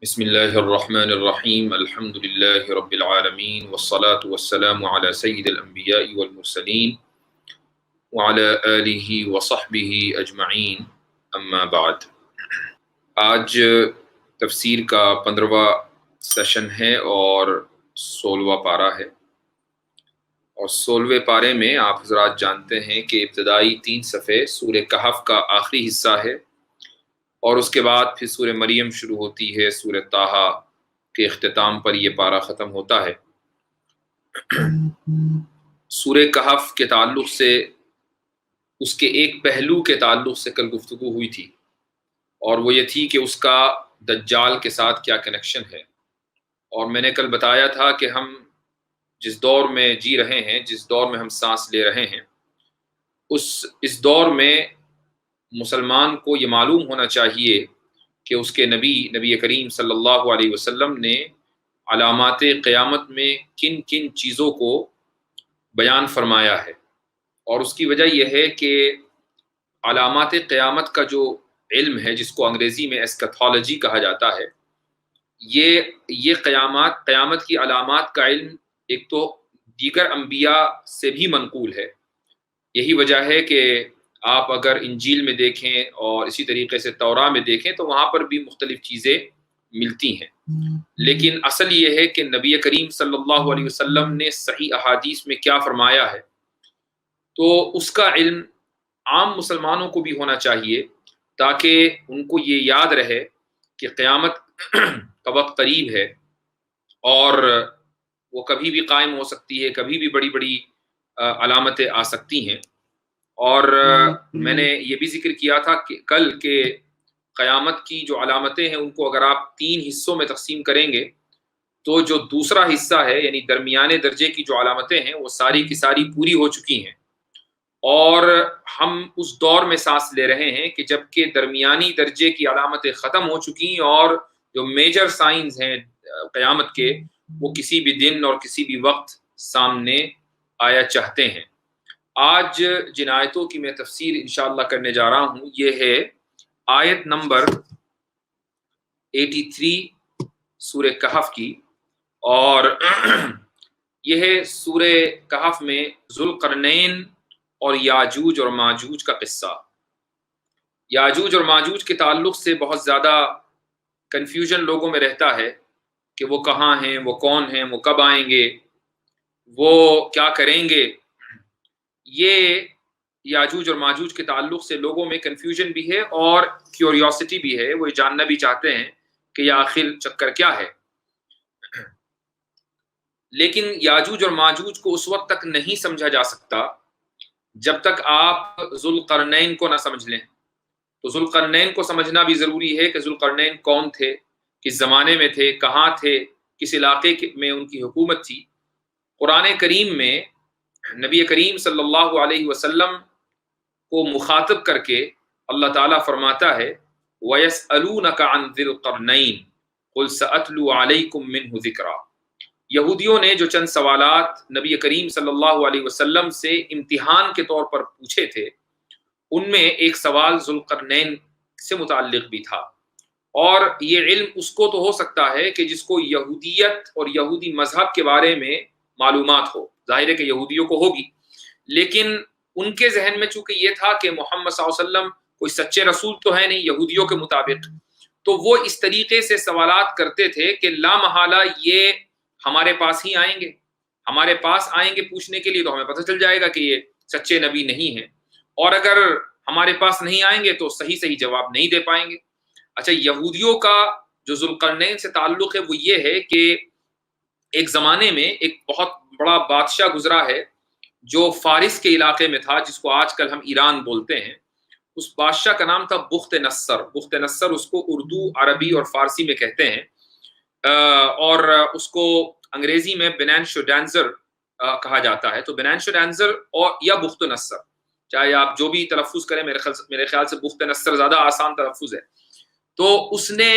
بسم اللہ الرحمن الرحیم الحمد للہ رب العالمین والصلاة والسلام علی سید الانبیاء والمرسلین وعلی آلہ وصحبہ اجمعین اما بعد۔ آج تفسیر کا 15واں سیشن ہے اور 16واں پارہ ہے، اور 16ویں پارے میں آپ حضرات جانتے ہیں کہ ابتدائی 3 صفحے سورہ کہف کا آخری حصہ ہے، اور اس کے بعد پھر سورہ مریم شروع ہوتی ہے۔ سورہ طٰہٰ کے اختتام پر یہ پارہ ختم ہوتا ہے۔ سورہ کہف کے تعلق سے، اس کے ایک پہلو کے تعلق سے کل گفتگو ہوئی تھی، اور وہ یہ تھی کہ اس کا دجال کے ساتھ کیا کنیکشن ہے۔ اور میں نے کل بتایا تھا کہ ہم جس دور میں جی رہے ہیں، جس دور میں ہم سانس لے رہے ہیں، اس دور میں مسلمان کو یہ معلوم ہونا چاہیے کہ اس کے نبی کریم صلی اللہ علیہ وسلم نے علامات قیامت میں کن کن چیزوں کو بیان فرمایا ہے۔ اور اس کی وجہ یہ ہے کہ علامات قیامت کا جو علم ہے، جس کو انگریزی میں ایسکیتھولوجی کہا جاتا ہے، یہ قیامت کی علامات کا علم ایک تو دیگر انبیاء سے بھی منقول ہے۔ یہی وجہ ہے کہ آپ اگر انجیل میں دیکھیں اور اسی طریقے سے توراہ میں دیکھیں تو وہاں پر بھی مختلف چیزیں ملتی ہیں، لیکن اصل یہ ہے کہ نبی کریم صلی اللہ علیہ وسلم نے صحیح احادیث میں کیا فرمایا ہے، تو اس کا علم عام مسلمانوں کو بھی ہونا چاہیے، تاکہ ان کو یہ یاد رہے کہ قیامت کا وقت قریب ہے، اور وہ کبھی بھی قائم ہو سکتی ہے، کبھی بھی بڑی بڑی علامتیں آ سکتی ہیں۔ اور میں نے یہ بھی ذکر کیا تھا کہ کل کے قیامت کی جو علامتیں ہیں ان کو اگر آپ 3 حصوں میں تقسیم کریں گے تو جو دوسرا حصہ ہے، یعنی درمیانے درجے کی جو علامتیں ہیں، وہ ساری کی ساری پوری ہو چکی ہیں، اور ہم اس دور میں سانس لے رہے ہیں کہ جب کہ درمیانی درجے کی علامتیں ختم ہو چکی ہیں، اور جو میجر سائنز ہیں قیامت کے، وہ کسی بھی دن اور کسی بھی وقت سامنے آیا چاہتے ہیں۔ آج جن آیتوں کی میں تفسیر انشاءاللہ کرنے جا رہا ہوں، یہ ہے آیت نمبر 83 سورہ کہف کی، اور یہ ہے سورہ کہف میں ذوالقرنین اور یاجوج اور ماجوج کا قصہ۔ یاجوج اور ماجوج کے تعلق سے بہت زیادہ کنفیوژن لوگوں میں رہتا ہے کہ وہ کہاں ہیں، وہ کون ہیں، وہ کب آئیں گے، وہ کیا کریں گے۔ یہ یاجوج اور ماجوج کے تعلق سے لوگوں میں کنفیوژن بھی ہے اور کیوریوسٹی بھی ہے، وہ جاننا بھی چاہتے ہیں کہ یہ آخر چکر کیا ہے۔ لیکن یاجوج اور ماجوج کو اس وقت تک نہیں سمجھا جا سکتا جب تک آپ ذوالقرنین کو نہ سمجھ لیں۔ تو ذوالقرنین کو سمجھنا بھی ضروری ہے کہ ذوالقرنین کون تھے، کس زمانے میں تھے، کہاں تھے، کس علاقے میں ان کی حکومت تھی۔ قرآن کریم میں نبی کریم صلی اللہ علیہ وسلم کو مخاطب کر کے اللہ تعالیٰ فرماتا ہے وَيَسْأَلُونَكَ عَنْ ذِي الْقَرْنَيْنِ قُلْ سَأَتْلُو عَلَيْكُمْ مِنْهُ ذِكْرًا۔ یہودیوں نے جو چند سوالات نبی کریم صلی اللہ علیہ وسلم سے امتحان کے طور پر پوچھے تھے، ان میں ایک سوال ذوالقرنین سے متعلق بھی تھا، اور یہ علم اس کو تو ہو سکتا ہے کہ جس کو یہودیت اور یہودی مذہب کے بارے میں معلومات ہو، ظاہر ہے کہ یہودیوں کو ہوگی، لیکن ان کے ذہن میں چونکہ یہ تھا کہ محمد صلی اللہ علیہ وسلم کوئی سچے رسول تو ہے نہیں یہودیوں کے مطابق، تو وہ اس طریقے سے سوالات کرتے تھے کہ لا محالہ یہ ہمارے پاس ہی آئیں گے، ہمارے پاس آئیں گے پوچھنے کے لیے، تو ہمیں پتہ چل جائے گا کہ یہ سچے نبی نہیں ہیں، اور اگر ہمارے پاس نہیں آئیں گے تو صحیح جواب نہیں دے پائیں گے۔ اچھا، یہودیوں کا جو ذوالقرنین سے تعلق ہے وہ یہ ہے کہ ایک زمانے میں ایک بہت بڑا بادشاہ گزرا ہے جو فارس کے علاقے میں تھا، جس کو آج کل ہم ایران بولتے ہیں۔ اس بادشاہ کا نام تھا بخت نصر۔ بخت نصر اس کو اردو، عربی اور فارسی میں کہتے ہیں، اور اس کو انگریزی میں بنینشوڈینزر کہا جاتا ہے۔ تو بنینشوڈینزر اور یا بخت نصر، چاہے آپ جو بھی تلفظ کریں، میرے خیال سے بخت نصر زیادہ آسان تلفظ ہے۔ تو اس نے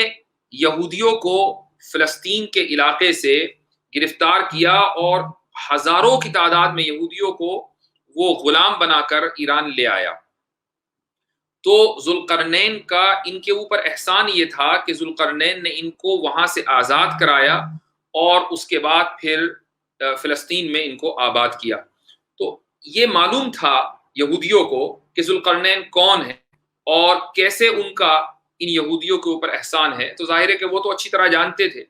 یہودیوں کو فلسطین کے علاقے سے گرفتار کیا، اور ہزاروں کی تعداد میں یہودیوں کو وہ غلام بنا کر ایران لے آیا، تو ذوالقرنین کا ان کے اوپر احسان یہ تھا کہ ذوالقرنین نے ان کو وہاں سے آزاد کرایا اور اس کے بعد پھر فلسطین میں ان کو آباد کیا۔ تو یہ معلوم تھا یہودیوں کو کہ ذوالقرنین کون ہے اور کیسے ان کا ان یہودیوں کے اوپر احسان ہے، تو ظاہر ہے کہ وہ تو اچھی طرح جانتے تھے،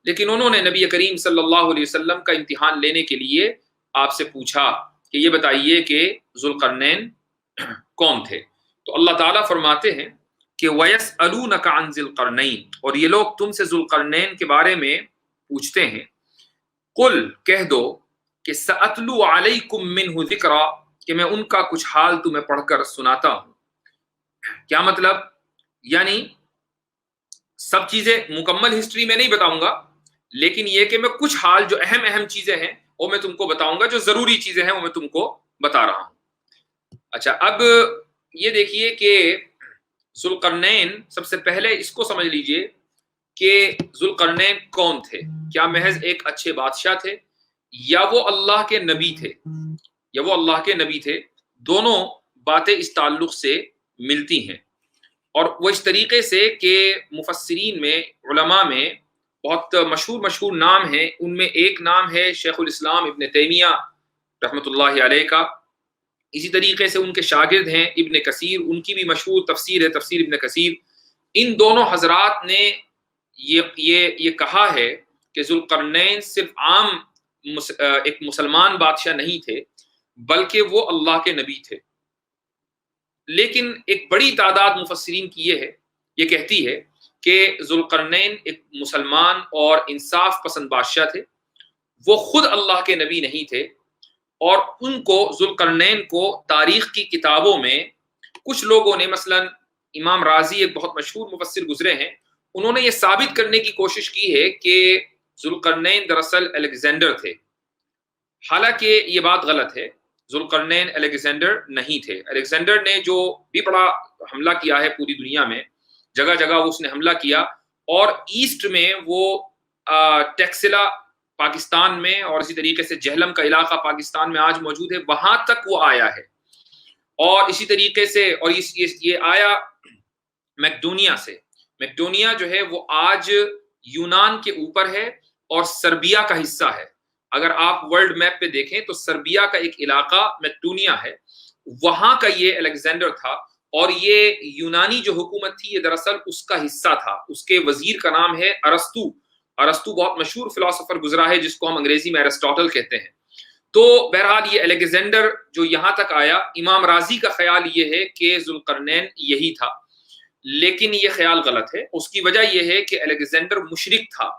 لیکن انہوں نے نبی کریم صلی اللہ علیہ وسلم کا امتحان لینے کے لیے آپ سے پوچھا کہ یہ بتائیے کہ ذوالقرنین کون تھے۔ تو اللہ تعالیٰ فرماتے ہیں کہ وَيَسْأَلُونَكَ عَنْ ذِي الْقَرْنَيْنِ، اور یہ لوگ تم سے ذوالقرنین کے بارے میں پوچھتے ہیں، قل کہہ دو کہ سَأَتْلُو عَلَيْكُم مِّنْهُ ذِكْرًا، کہ میں ان کا کچھ حال تمہیں پڑھ کر سناتا ہوں۔ کیا مطلب؟ یعنی سب چیزیں مکمل ہسٹری میں نہیں بتاؤں گا، لیکن یہ کہ میں کچھ حال جو اہم اہم چیزیں ہیں وہ میں تم کو بتاؤں گا، جو ضروری چیزیں ہیں وہ میں تم کو بتا رہا ہوں۔ اچھا، اب یہ دیکھیے کہ ذوالقرنین، سب سے پہلے اس کو سمجھ لیجئے کہ ذوالقرنین کون تھے؟ کیا محض ایک اچھے بادشاہ تھے، یا وہ اللہ کے نبی تھے؟ یا وہ اللہ کے نبی تھے؟ دونوں باتیں اس تعلق سے ملتی ہیں، اور وہ اس طریقے سے کہ مفسرین میں، علماء میں بہت مشہور نام ہیں، ان میں ایک نام ہے شیخ الاسلام ابن تیمیہ رحمۃ اللہ علیہ کا، اسی طریقے سے ان کے شاگرد ہیں ابن کثیر، ان کی بھی مشہور تفسیر ہے تفسیر ابن کثیر۔ ان دونوں حضرات نے یہ کہا ہے کہ ذوالقرنین صرف عام ایک مسلمان بادشاہ نہیں تھے، بلکہ وہ اللہ کے نبی تھے۔ لیکن ایک بڑی تعداد مفسرین کی یہ کہتی ہے کہ ذوالقرنین ایک مسلمان اور انصاف پسند بادشاہ تھے، وہ خود اللہ کے نبی نہیں تھے، اور ان کو ذوالقرنین کو تاریخ کی کتابوں میں کچھ لوگوں نے، مثلا امام رازی ایک بہت مشہور مفسر گزرے ہیں، انہوں نے یہ ثابت کرنے کی کوشش کی ہے کہ ذوالقرنین دراصل الیگزینڈر تھے، حالانکہ یہ بات غلط ہے۔ ذوالقرنین الیگزینڈر نہیں تھے۔ الیگزینڈر نے جو بھی بڑا حملہ کیا ہے پوری دنیا میں، جگہ جگہ اس نے حملہ کیا، اور ایسٹ میں وہ ٹیکسلا پاکستان میں، اور اسی طریقے سے جہلم کا علاقہ پاکستان میں آج موجود ہے، وہاں تک وہ آیا ہے، اور اسی طریقے سے، اور یہ آیا میکڈونیا سے۔ میکڈونیا جو ہے وہ آج یونان کے اوپر ہے اور سربیا کا حصہ ہے۔ اگر آپ ورلڈ میپ پہ دیکھیں تو سربیا کا ایک علاقہ میکڈونیا ہے، وہاں کا یہ الیگزینڈر تھا، اور یہ یونانی جو حکومت تھی یہ دراصل اس کا حصہ تھا۔ اس کے وزیر کا نام ہے ارسطو۔ ارسطو بہت مشہور فلاسفر گزرا ہے، جس کو ہم انگریزی میں ایرسٹاٹل کہتے ہیں۔ تو بہرحال یہ الیگزینڈر جو یہاں تک آیا، امام رازی کا خیال یہ ہے کہ ذوالقرنین یہی تھا، لیکن یہ خیال غلط ہے۔ اس کی وجہ یہ ہے کہ الیگزینڈر مشرک تھا،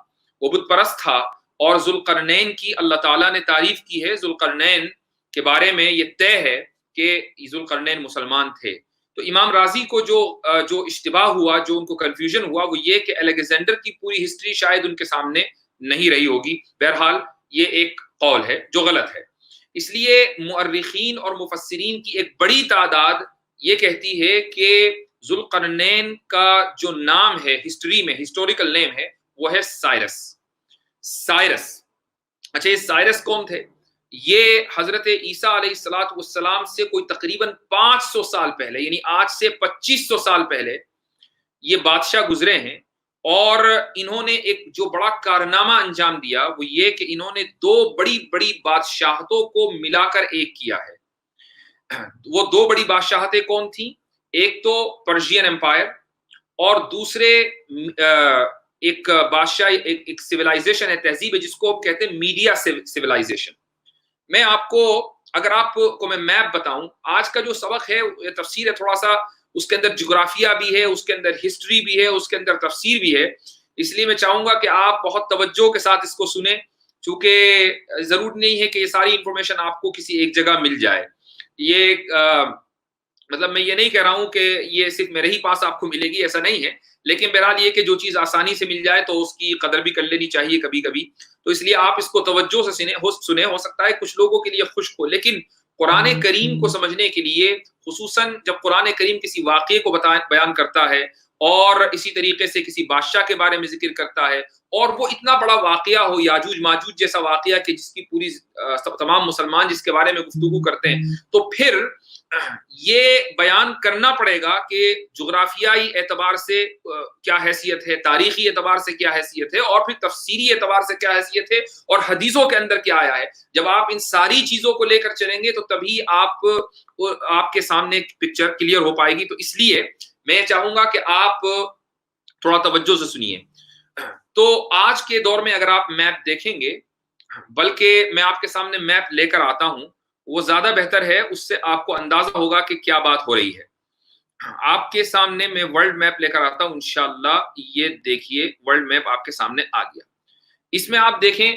وہ بت پرست تھا، اور ذوالقرنین کی اللہ تعالیٰ نے تعریف کی ہے، ذوالقرنین کے بارے میں یہ طے ہے کہ ذوالقرنین مسلمان تھے۔ تو امام رازی کو جو اشتباہ ہوا، جو ان کو کنفیوژن ہوا، وہ یہ کہ الیگزینڈر کی پوری ہسٹری شاید ان کے سامنے نہیں رہی ہوگی۔ بہرحال یہ ایک قول ہے جو غلط ہے۔ اس لیے مؤرخین اور مفسرین کی ایک بڑی تعداد یہ کہتی ہے کہ ذوالقرنین کا جو نام ہے ہسٹری میں، ہسٹوریکل نیم ہے، وہ ہے سائرس۔ سائرس، اچھا، یہ سائرس کون تھے؟ یہ حضرت عیسیٰ علیہ السلام سے کوئی تقریباً 500 سال پہلے، یعنی آج سے 2500 سال پہلے یہ بادشاہ گزرے ہیں، اور انہوں نے ایک جو بڑا کارنامہ انجام دیا وہ یہ کہ انہوں نے دو بڑی بڑی بادشاہتوں کو ملا کر ایک کیا ہے۔ وہ دو بڑی بادشاہتیں کون تھیں؟ ایک تو پرشین امپائر، اور دوسرے ایک بادشاہ، ایک سیولائزیشن ہے، تہذیب ہے، جس کو آپ کہتے ہیں میڈیا سیولائزیشن۔ میں آپ کو، اگر آپ کو میں میپ بتاؤں، آج کا جو سبق ہے تفسیر ہے، تھوڑا سا اس کے اندر جغرافیہ بھی ہے، اس کے اندر ہسٹری بھی ہے، اس کے اندر تفسیر بھی ہے، اس لیے میں چاہوں گا کہ آپ بہت توجہ کے ساتھ اس کو سنیں، چونکہ ضرور نہیں ہے کہ یہ ساری انفارمیشن آپ کو کسی ایک جگہ مل جائے۔ یہ مطلب میں یہ نہیں کہہ رہا ہوں کہ یہ صرف میرے ہی پاس آپ کو ملے گی، ایسا نہیں ہے، لیکن بہرحال یہ کہ جو چیز آسانی سے مل جائے تو اس کی قدر بھی کر لینی چاہیے کبھی کبھی، تو اس لیے آپ اس کو توجہ سے سنیں۔ ہو سکتا ہے کچھ لوگوں کے لیے خشک ہو، لیکن قرآن کریم کو سمجھنے کے لیے، خصوصاً جب قرآن کریم کسی واقعے کو بیان کرتا ہے اور اسی طریقے سے کسی بادشاہ کے بارے میں ذکر کرتا ہے، اور وہ اتنا بڑا واقعہ ہو، یاجوج ماجوج جیسا واقعہ کہ جس کی پوری تمام مسلمان جس کے بارے میں گفتگو کرتے ہیں، تو پھر یہ بیان کرنا پڑے گا کہ جغرافیائی اعتبار سے کیا حیثیت ہے، تاریخی اعتبار سے کیا حیثیت ہے، اور پھر تفسیری اعتبار سے کیا حیثیت ہے، اور حدیثوں کے اندر کیا آیا ہے۔ جب آپ ان ساری چیزوں کو لے کر چلیں گے تو تبھی آپ کے سامنے پکچر کلیئر ہو پائے گی۔ تو اس لیے میں چاہوں گا کہ آپ تھوڑا توجہ سے سنیے۔ تو آج کے دور میں اگر آپ میپ دیکھیں گے، بلکہ میں آپ کے سامنے میپ لے کر آتا ہوں، وہ زیادہ بہتر ہے، اس سے آپ کو اندازہ ہوگا کہ کیا بات ہو رہی ہے۔ آپ کے سامنے میں ورلڈ میپ لے کر آتا ہوں انشاءاللہ۔ یہ دیکھیے ورلڈ میپ آپ کے سامنے آ گیا۔ اس میں آپ دیکھیں،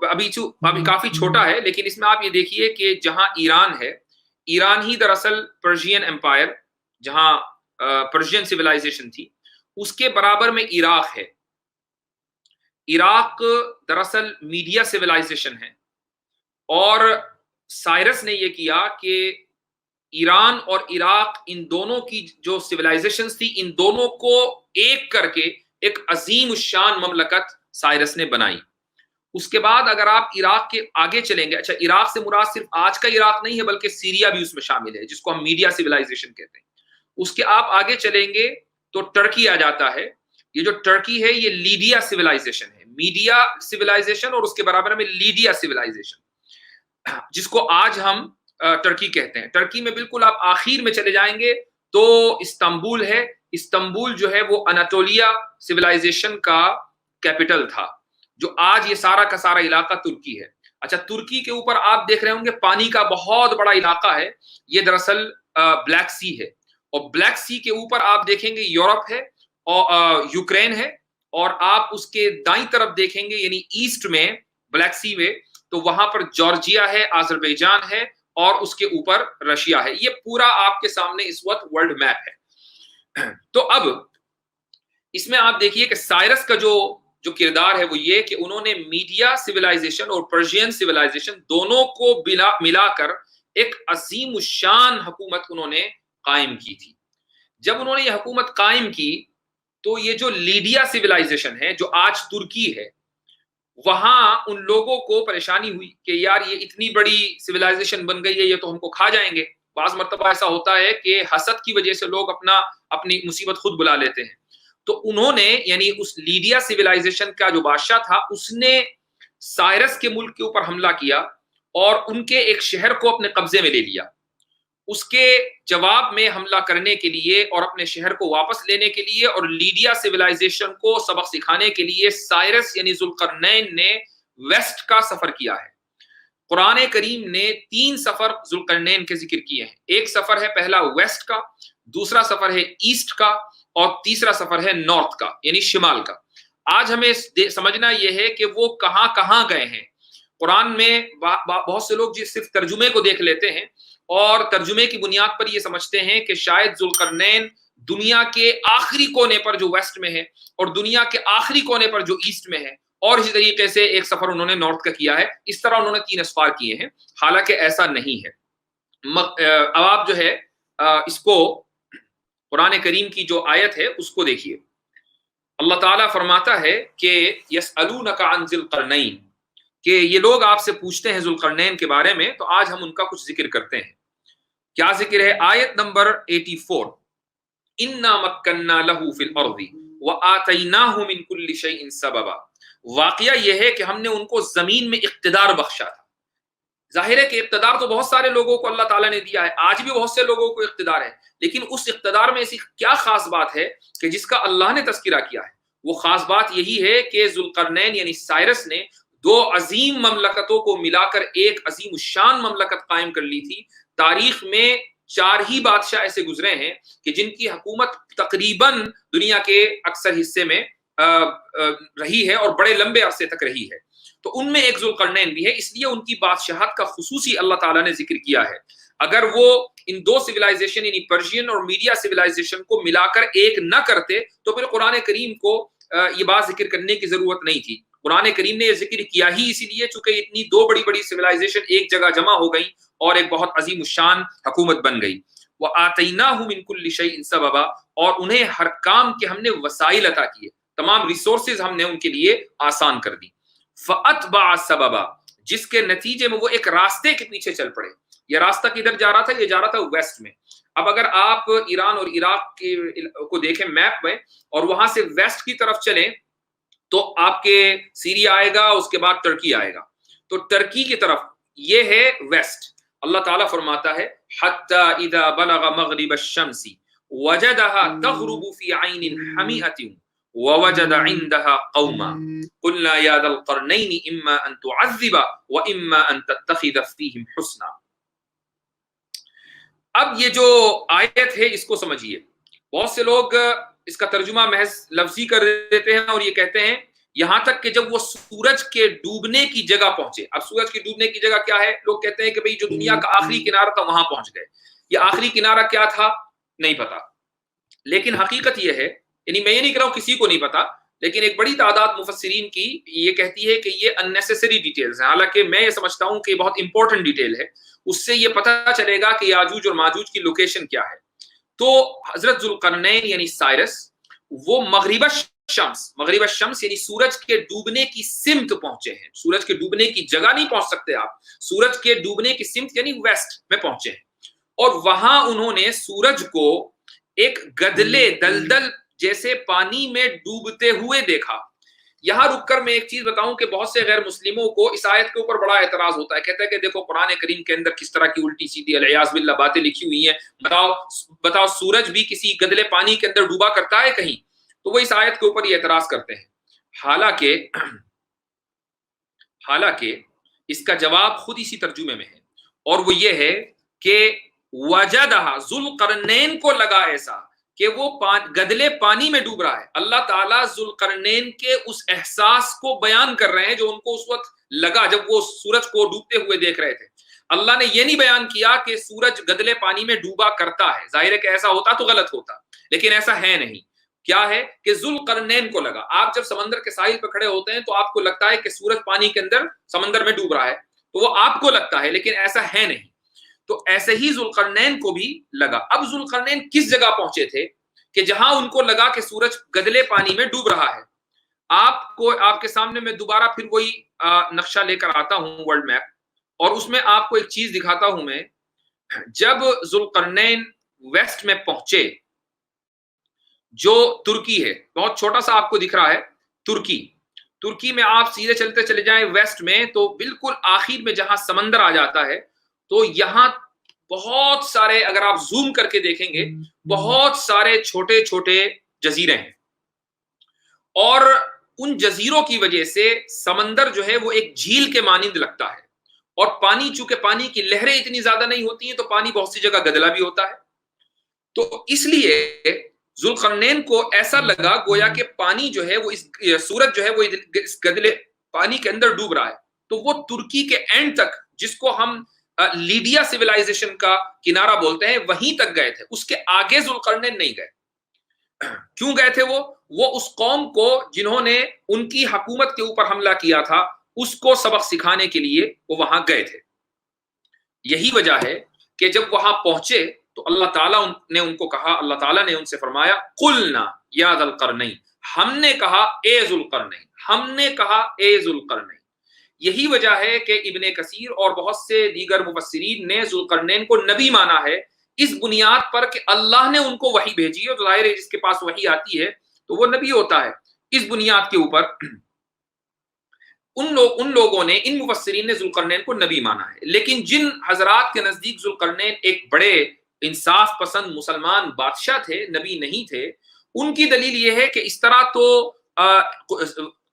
ابھی کافی چھوٹا ہے، لیکن اس میں آپ یہ دیکھیے کہ جہاں ایران ہے، ایران ہی دراصل پرشین امپائر، جہاں پرشین سویلائزیشن تھی، اس کے برابر میں عراق ہے۔ عراق دراصل میڈیا سویلائزیشن ہے، اور سائرس نے یہ کیا کہ ایران اور عراق، ان دونوں کی جو سویلائزیشنز تھی، ان دونوں کو ایک کر کے ایک عظیم الشان مملکت سائرس نے بنائی۔ اس کے بعد اگر آپ عراق کے آگے چلیں گے، اچھا عراق سے مراد صرف آج کا عراق نہیں ہے، بلکہ سیریا بھی اس میں شامل ہے، جس کو ہم میڈیا سویلائزیشن کہتے ہیں۔ اس کے آپ آگے چلیں گے تو ٹرکی آ جاتا ہے۔ یہ جو ٹرکی ہے یہ لیڈیا سویلائزیشن ہے، میڈیا سویلائزیشن اور اس کے برابر میں لیڈیا سویلائزیشن، جس کو آج ہم ٹرکی کہتے ہیں۔ ٹرکی میں بالکل آپ آخر میں چلے جائیں گے تو استنبول ہے۔ استنبول جو ہے وہ اناٹولیا سویلائزیشن کا کیپٹل تھا، جو آج یہ سارا کا سارا علاقہ ترکی ہے۔ اچھا، ترکی کے اوپر آپ دیکھ رہے ہوں گے پانی کا بہت بڑا علاقہ ہے، یہ دراصل بلیک سی ہے، اور بلیک سی کے اوپر آپ دیکھیں گے یورپ ہے اور یوکرین ہے، اور آپ اس کے دائیں طرف دیکھیں گے یعنی ایسٹ میں بلیک سی میں، تو وہاں پر جارجیا ہے، آذربائیجان ہے، اور اس کے اوپر رشیا ہے۔ یہ پورا آپ کے سامنے اس وقت ورلڈ میپ ہے۔ تو اب اس میں آپ دیکھیے کہ سائرس کا جو کردار ہے وہ یہ کہ انہوں نے میڈیا سویلائزیشن اور پرشین سویلائزیشن دونوں کو ملا کر ایک عظیم الشان حکومت انہوں نے قائم کی تھی۔ جب انہوں نے یہ حکومت قائم کی تو یہ جو لیڈیا سویلائزیشن ہے، جو آج ترکی ہے، وہاں ان لوگوں کو پریشانی ہوئی کہ یار یہ اتنی بڑی سویلائزیشن بن گئی ہے، یہ تو ہم کو کھا جائیں گے۔ بعض مرتبہ ایسا ہوتا ہے کہ حسد کی وجہ سے لوگ اپنی مصیبت خود بلا لیتے ہیں۔ تو انہوں نے یعنی اس لیڈیا سویلائزیشن کا جو بادشاہ تھا، اس نے سائرس کے ملک کے اوپر حملہ کیا اور ان کے ایک شہر کو اپنے قبضے میں لے لیا۔ اس کے جواب میں حملہ کرنے کے لیے اور اپنے شہر کو واپس لینے کے لیے اور لیڈیا سویلائزیشن کو سبق سکھانے کے لیے سائرس یعنی ذوالقرنین نے ویسٹ کا سفر کیا ہے۔ قرآن کریم نے 3 سفر ذوالقرنین کے ذکر کیے ہیں۔ ایک سفر ہے پہلا ویسٹ کا، دوسرا سفر ہے ایسٹ کا، اور تیسرا سفر ہے نارتھ کا یعنی شمال کا۔ آج ہمیں سمجھنا یہ ہے کہ وہ کہاں کہاں گئے ہیں۔ قرآن میں بہت سے لوگ صرف ترجمے کو دیکھ لیتے ہیں اور ترجمے کی بنیاد پر یہ سمجھتے ہیں کہ شاید ذوالقرنین دنیا کے آخری کونے پر جو ویسٹ میں ہے اور دنیا کے آخری کونے پر جو ایسٹ میں ہے، اور اسی طریقے سے ایک سفر انہوں نے نارتھ کا کیا ہے۔ اس طرح انہوں نے 3 اسفار کیے ہیں، حالانکہ ایسا نہیں ہے۔ اب آپ جو ہے اس کو قرآن کریم کی جو آیت ہے اس کو دیکھیے۔ اللہ تعالیٰ فرماتا ہے کہ یسألونک عن ذی القرنین، کہ یہ لوگ آپ سے پوچھتے ہیں ذوالقرنین کے بارے میں، تو آج ہم ان کا کچھ ذکر کرتے ہیں۔ کیا ذکر ہے؟ آیت نمبر 84، انا مکننا لہ فی الارض وآتیناہ من کل شیء سببا۔ واقعہ یہ ہے کہ ہم نے ان کو زمین میں اقتدار بخشا تھا۔ ظاہر ہے کہ اقتدار تو بہت سارے لوگوں کو اللہ تعالیٰ نے دیا ہے، آج بھی بہت سے لوگوں کو اقتدار ہے، لیکن اس اقتدار میں ایسی کیا خاص بات ہے کہ جس کا اللہ نے تذکرہ کیا ہے؟ وہ خاص بات یہی ہے کہ ذوالقرنین یعنی سائرس نے 2 عظیم مملکتوں کو ملا کر ایک عظیم الشان مملکت قائم کر لی تھی۔ تاریخ میں 4 ہی بادشاہ ایسے گزرے ہیں کہ جن کی حکومت تقریباً دنیا کے اکثر حصے میں رہی ہے اور بڑے لمبے عرصے تک رہی ہے۔ تو ان میں ایک ذوالقرنین بھی ہے، اس لیے ان کی بادشاہت کا خصوصی اللہ تعالیٰ نے ذکر کیا ہے۔ اگر وہ ان 2 سویلائزیشن یعنی پرشین اور میڈیا سویلائزیشن کو ملا کر ایک نہ کرتے تو پھر قرآن کریم کو یہ بات ذکر کرنے کی ضرورت نہیں تھی۔ قرآن کریم نے یہ ذکر کیا ہی اسی لیے چونکہ اتنی 2 بڑی بڑی سویلائزیشن ایک جگہ جمع ہو گئی اور ایک بہت عظیم الشان حکومت بن گئی۔ وآتیناہ من کل شیء سببا، اور انہیں ہر کام کے ہم نے وسائل عطا کیے، تمام ریسورسز ہم نے ان کے لیے آسان کر دی. فاتبع سببا، جس کے نتیجے میں وہ ایک راستے کے پیچھے چل پڑے. یہ راستہ کدھر جا رہا تھا؟ یہ جا رہا تھا ویسٹ میں. اب اگر آپ ایران اور عراق کو دیکھیں میپ میں اور وہاں سے ویسٹ کی طرف چلیں تو آپ کے سیریا آئے گا، اس کے بعد ترکی آئے گا. تو ترکی کی طرف یہ ہے ویسٹ. اللہ تعالیٰ فرماتا ہے حتی اذا بلغ مغرب الشمس وجدها تغرب في عین حمیئة ووجد عندها قوما قلنا یا ذا القرنین اما ان تعذب واما ان تتخذ فیہم حسنا. اب یہ جو آیت ہے اس کو سمجھیے. بہت سے لوگ اس کا ترجمہ محض لفظی کر دیتے ہیں اور یہ کہتے ہیں یہاں تک کہ جب وہ سورج کے ڈوبنے کی جگہ پہنچے. اب سورج کے ڈوبنے کی جگہ کیا ہے؟ لوگ کہتے ہیں کہ بھئی جو دنیا کا آخری کنارہ تھا وہاں پہنچ گئے. یہ آخری کنارہ کیا تھا نہیں پتا، لیکن حقیقت یہ ہے، یعنی میں یہ نہیں کہہ رہا ہوں کسی کو نہیں پتا، لیکن ایک بڑی تعداد مفسرین کی یہ کہتی ہے کہ یہ اننیسیسری ڈیٹیلز ہیں، حالانکہ میں یہ سمجھتا ہوں کہ یہ بہت امپورٹنٹ ڈیٹیل ہے. اس سے یہ پتہ چلے گا کہ یاجوج اور ماجوج کی لوکیشن کیا ہے. تو حضرت ذوالقرنین یعنی سائرس وہ مغرب الشمس یعنی سورج کے ڈوبنے کی سمت پہنچے ہیں. سورج کے ڈوبنے کی جگہ نہیں پہنچ سکتے آپ، سورج کے ڈوبنے کی سمت یعنی ویسٹ میں پہنچے ہیں. اور وہاں انہوں نے سورج کو ایک گدلے دلدل جیسے پانی میں ڈوبتے ہوئے دیکھا. یہاں رک کر میں ایک چیز بتاؤں کہ بہت سے غیر مسلموں کو اس آیت کے اوپر بڑا اعتراض ہوتا ہے. کہتا ہے کہ دیکھو قرآن کریم کے اندر کس طرح کی الٹی سیدھی العیاذ باللہ باتیں لکھی ہوئی ہیں، بتاؤ سورج بھی کسی گدلے پانی کے اندر ڈوبا کرتا ہے کہیں؟ تو وہ اس آیت کے اوپر یہ اعتراض کرتے ہیں. حالانکہ اس کا جواب خود اسی ترجمے میں ہے، اور وہ یہ ہے کہ وجدہ ذوالقرنین کو لگا ایسا کہ وہ گدلے پانی میں ڈوب رہا ہے. اللہ تعالیٰ ذوالقرنین کے اس احساس کو بیان کر رہے ہیں جو ان کو اس وقت لگا جب وہ سورج کو ڈوبتے ہوئے دیکھ رہے تھے. اللہ نے یہ نہیں بیان کیا کہ سورج گدلے پانی میں ڈوبا کرتا ہے. ظاہر ہے کہ ایسا ہوتا تو غلط ہوتا، لیکن ایسا ہے نہیں. کیا ہے کہ ذوالقرنین کو لگا. آپ جب سمندر کے ساحل پہ کھڑے ہوتے ہیں تو آپ کو لگتا ہے کہ سورج پانی کے اندر سمندر میں ڈوب رہا ہے، تو وہ آپ کو لگتا ہے، لیکن ایسا ہے نہیں. تو ایسے ہی ذوالقرنین کو بھی لگا. اب ذوالقرنین کس جگہ پہنچے تھے کہ جہاں ان کو لگا کہ سورج گدلے پانی میں ڈوب رہا ہے؟ آپ کے سامنے میں دوبارہ پھر وہی نقشہ لے کر آتا ہوں، ورلڈ میپ، اور اس میں آپ کو ایک چیز دکھاتا ہوں میں. جب ذوالقرنین ویسٹ میں پہنچے، جو ترکی ہے، بہت چھوٹا سا آپ کو دکھ رہا ہے ترکی میں آپ سیدھے چلتے چلے جائیں ویسٹ میں تو بالکل آخر میں جہاں سمندر آ جاتا ہے تو یہاں بہت سارے، اگر آپ زوم کر کے دیکھیں گے، بہت سارے چھوٹے چھوٹے جزیرے ہیں، اور ان جزیروں کی وجہ سے سمندر جو ہے وہ ایک جھیل کے مانند لگتا ہے. اور پانی، چونکہ پانی کی لہریں اتنی زیادہ نہیں ہوتی ہیں تو پانی بہت سی جگہ گدلا بھی ہوتا ہے. تو اس لیے ذوالقرنین کو ایسا لگا گویا کہ پانی جو ہے وہ سورج جو ہے وہ اس گدلے پانی کے اندر ڈوب رہا ہے. تو وہ ترکی کے اینڈ تک، جس کو ہم لیڈیا سیولائزیشن کا کنارہ بولتے ہیں، وہیں تک گئے تھے. اس کے آگے ذوالقرنین نہیں گئے. کیوں گئے تھے؟ وہ اس قوم کو جنہوں نے ان کی حکومت کے اوپر حملہ کیا تھا اس کو سبق سکھانے کے لیے وہ وہاں گئے تھے. یہی وجہ ہے کہ جب وہاں پہنچے تو اللہ تعالیٰ نے ان کو کہا، اللہ تعالیٰ نے ان سے فرمایا قلنا یا ذا القرنین، ہم نے کہا اے ذوالقرنین، ہم نے کہا اے ذوالقرنین. یہی وجہ ہے کہ ابن کثیر اور بہت سے دیگر مفسرین نے ذوالقرنین کو نبی مانا ہے، اس بنیاد پر کہ اللہ نے ان کو وحی بھیجی ہے. تو ظاہر ہے جس کے پاس وحی آتی ہے تو وہ نبی ہوتا ہے. اس بنیاد کے اوپر ان لوگوں نے، ان مفسرین نے ذوالقرنین کو نبی مانا ہے. لیکن جن حضرات کے نزدیک ذوالقرنین ایک بڑے انصاف پسند مسلمان بادشاہ تھے، نبی نہیں تھے، ان کی دلیل یہ ہے کہ اس طرح تو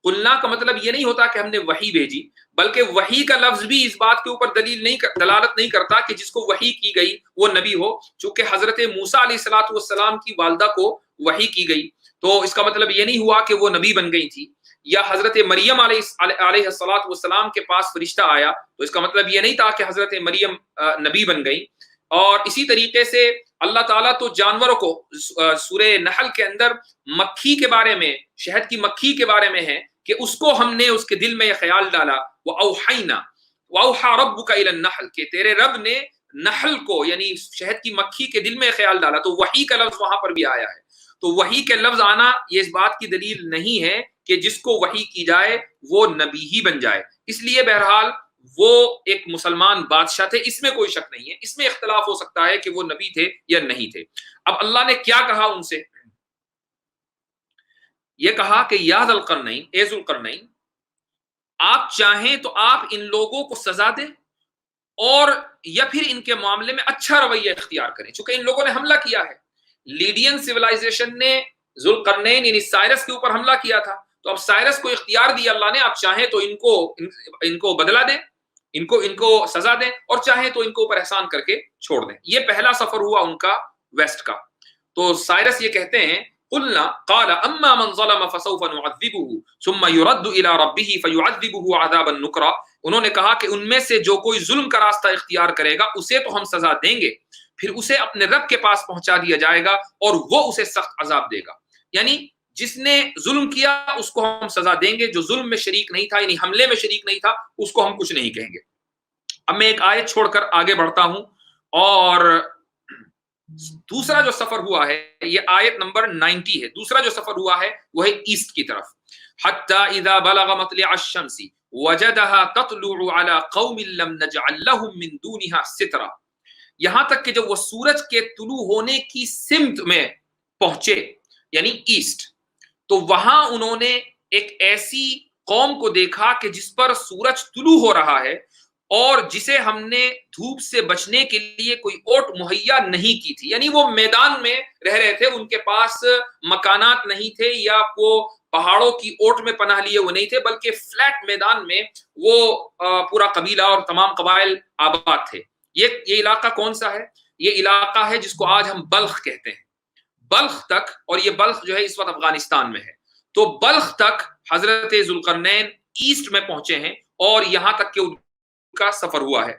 قلنا کا مطلب یہ نہیں ہوتا کہ ہم نے وحی بھیجی، بلکہ وحی کا لفظ بھی اس بات کے اوپر دلالت نہیں کرتا کہ جس کو وحی کی گئی وہ نبی ہو. چونکہ حضرت موسیٰ علیہ السلام کی والدہ کو وحی کی گئی تو اس کا مطلب یہ نہیں ہوا کہ وہ نبی بن گئی تھی. یا حضرت مریم علیہ السلام کے پاس فرشتہ آیا تو اس کا مطلب یہ نہیں تھا کہ حضرت مریم نبی بن گئی. اور اسی طریقے سے اللہ تعالیٰ تو جانوروں کو سورہ نحل کے اندر مکھی کے بارے میں، شہد کی مکھی کے بارے میں ہے کہ اس کو ہم نے اس کے دل میں یہ خیال ڈالا، وَأَوْحَيْنَا وَأَوْحَى رَبُّكَ إِلَى النَّحْلِ، کہ تیرے رب نے نحل کو یعنی شہد کی مکھی کے دل میں خیال ڈالا، تو وحی کا لفظ وہاں پر بھی آیا ہے۔ تو وحی کے لفظ آنا یہ اس بات کی دلیل نہیں ہے کہ جس کو وحی کی جائے وہ نبی ہی بن جائے۔ اس لیے بہرحال وہ ایک مسلمان بادشاہ تھے، اس میں کوئی شک نہیں ہے، اس میں اختلاف ہو سکتا ہے کہ وہ نبی تھے یا نہیں تھے۔ اب اللہ نے کیا کہا ان سے؟ یہ کہا کہ یا ذا القرنین، اے ذو القرنین، آپ چاہیں تو آپ ان لوگوں کو سزا دیں اور یا پھر ان کے معاملے میں اچھا رویہ اختیار کریں، چونکہ ان لوگوں نے حملہ کیا ہے۔ لیڈین سیولائزیشن نے ذوالقرنین یعنی سائرس کے اوپر حملہ کیا تھا، تو اب سائرس کو اختیار دیا اللہ نے، آپ چاہیں تو ان کو بدلہ دیں، ان کو سزا دیں، اور چاہیں تو ان کو اوپر احسان کر کے چھوڑ دیں۔ یہ پہلا سفر ہوا ان کا ویسٹ کا۔ تو سائرس یہ کہتے ہیں قلنا قال اما من ظلم فسوف نعذبه ثم يرد الى ربه فيعذبه عذابا نكرا، انہوں نے کہا کہ ان میں سے جو کوئی ظلم کا راستہ اختیار کرے گا اسے تو ہم سزا دیں گے، پھر اسے اپنے رب کے پاس پہنچا دیا جائے گا اور وہ اسے سخت عذاب دے گا۔ یعنی جس نے ظلم کیا اس کو ہم سزا دیں گے، جو ظلم میں شریک نہیں تھا یعنی حملے میں شریک نہیں تھا اس کو ہم کچھ نہیں کہیں گے۔ اب میں ایک آیت چھوڑ کر آگے بڑھتا ہوں، اور دوسرا جو سفر ہوا ہے یہ آیت نمبر 90 ہے۔ دوسرا جو سفر ہوا ہے وہ ہے ایسٹ کی طرف۔ حتی اذا بلغ مطلع الشمس وجدها تطلع على قوم لم نجعل لهم من دونها سترا، یہاں تک کہ جب وہ سورج کے طلوع ہونے کی سمت میں پہنچے یعنی ایسٹ، تو وہاں انہوں نے ایک ایسی قوم کو دیکھا کہ جس پر سورج طلوع ہو رہا ہے اور جسے ہم نے دھوپ سے بچنے کے لیے کوئی اوٹ مہیا نہیں کی تھی، یعنی وہ میدان میں رہ رہے تھے، ان کے پاس مکانات نہیں تھے یا وہ پہاڑوں کی اوٹ میں پناہ لیے وہ نہیں تھے، بلکہ فلیٹ میدان میں وہ پورا قبیلہ اور تمام قبائل آباد تھے۔ یہ علاقہ کون سا ہے؟ یہ علاقہ ہے جس کو آج ہم بلخ کہتے ہیں۔ بلخ تک، اور یہ بلخ جو ہے اس وقت افغانستان میں ہے، تو بلخ تک حضرت ذوالقرنین ایسٹ میں پہنچے ہیں، اور یہاں تک کہ کا سفر ہوا ہے۔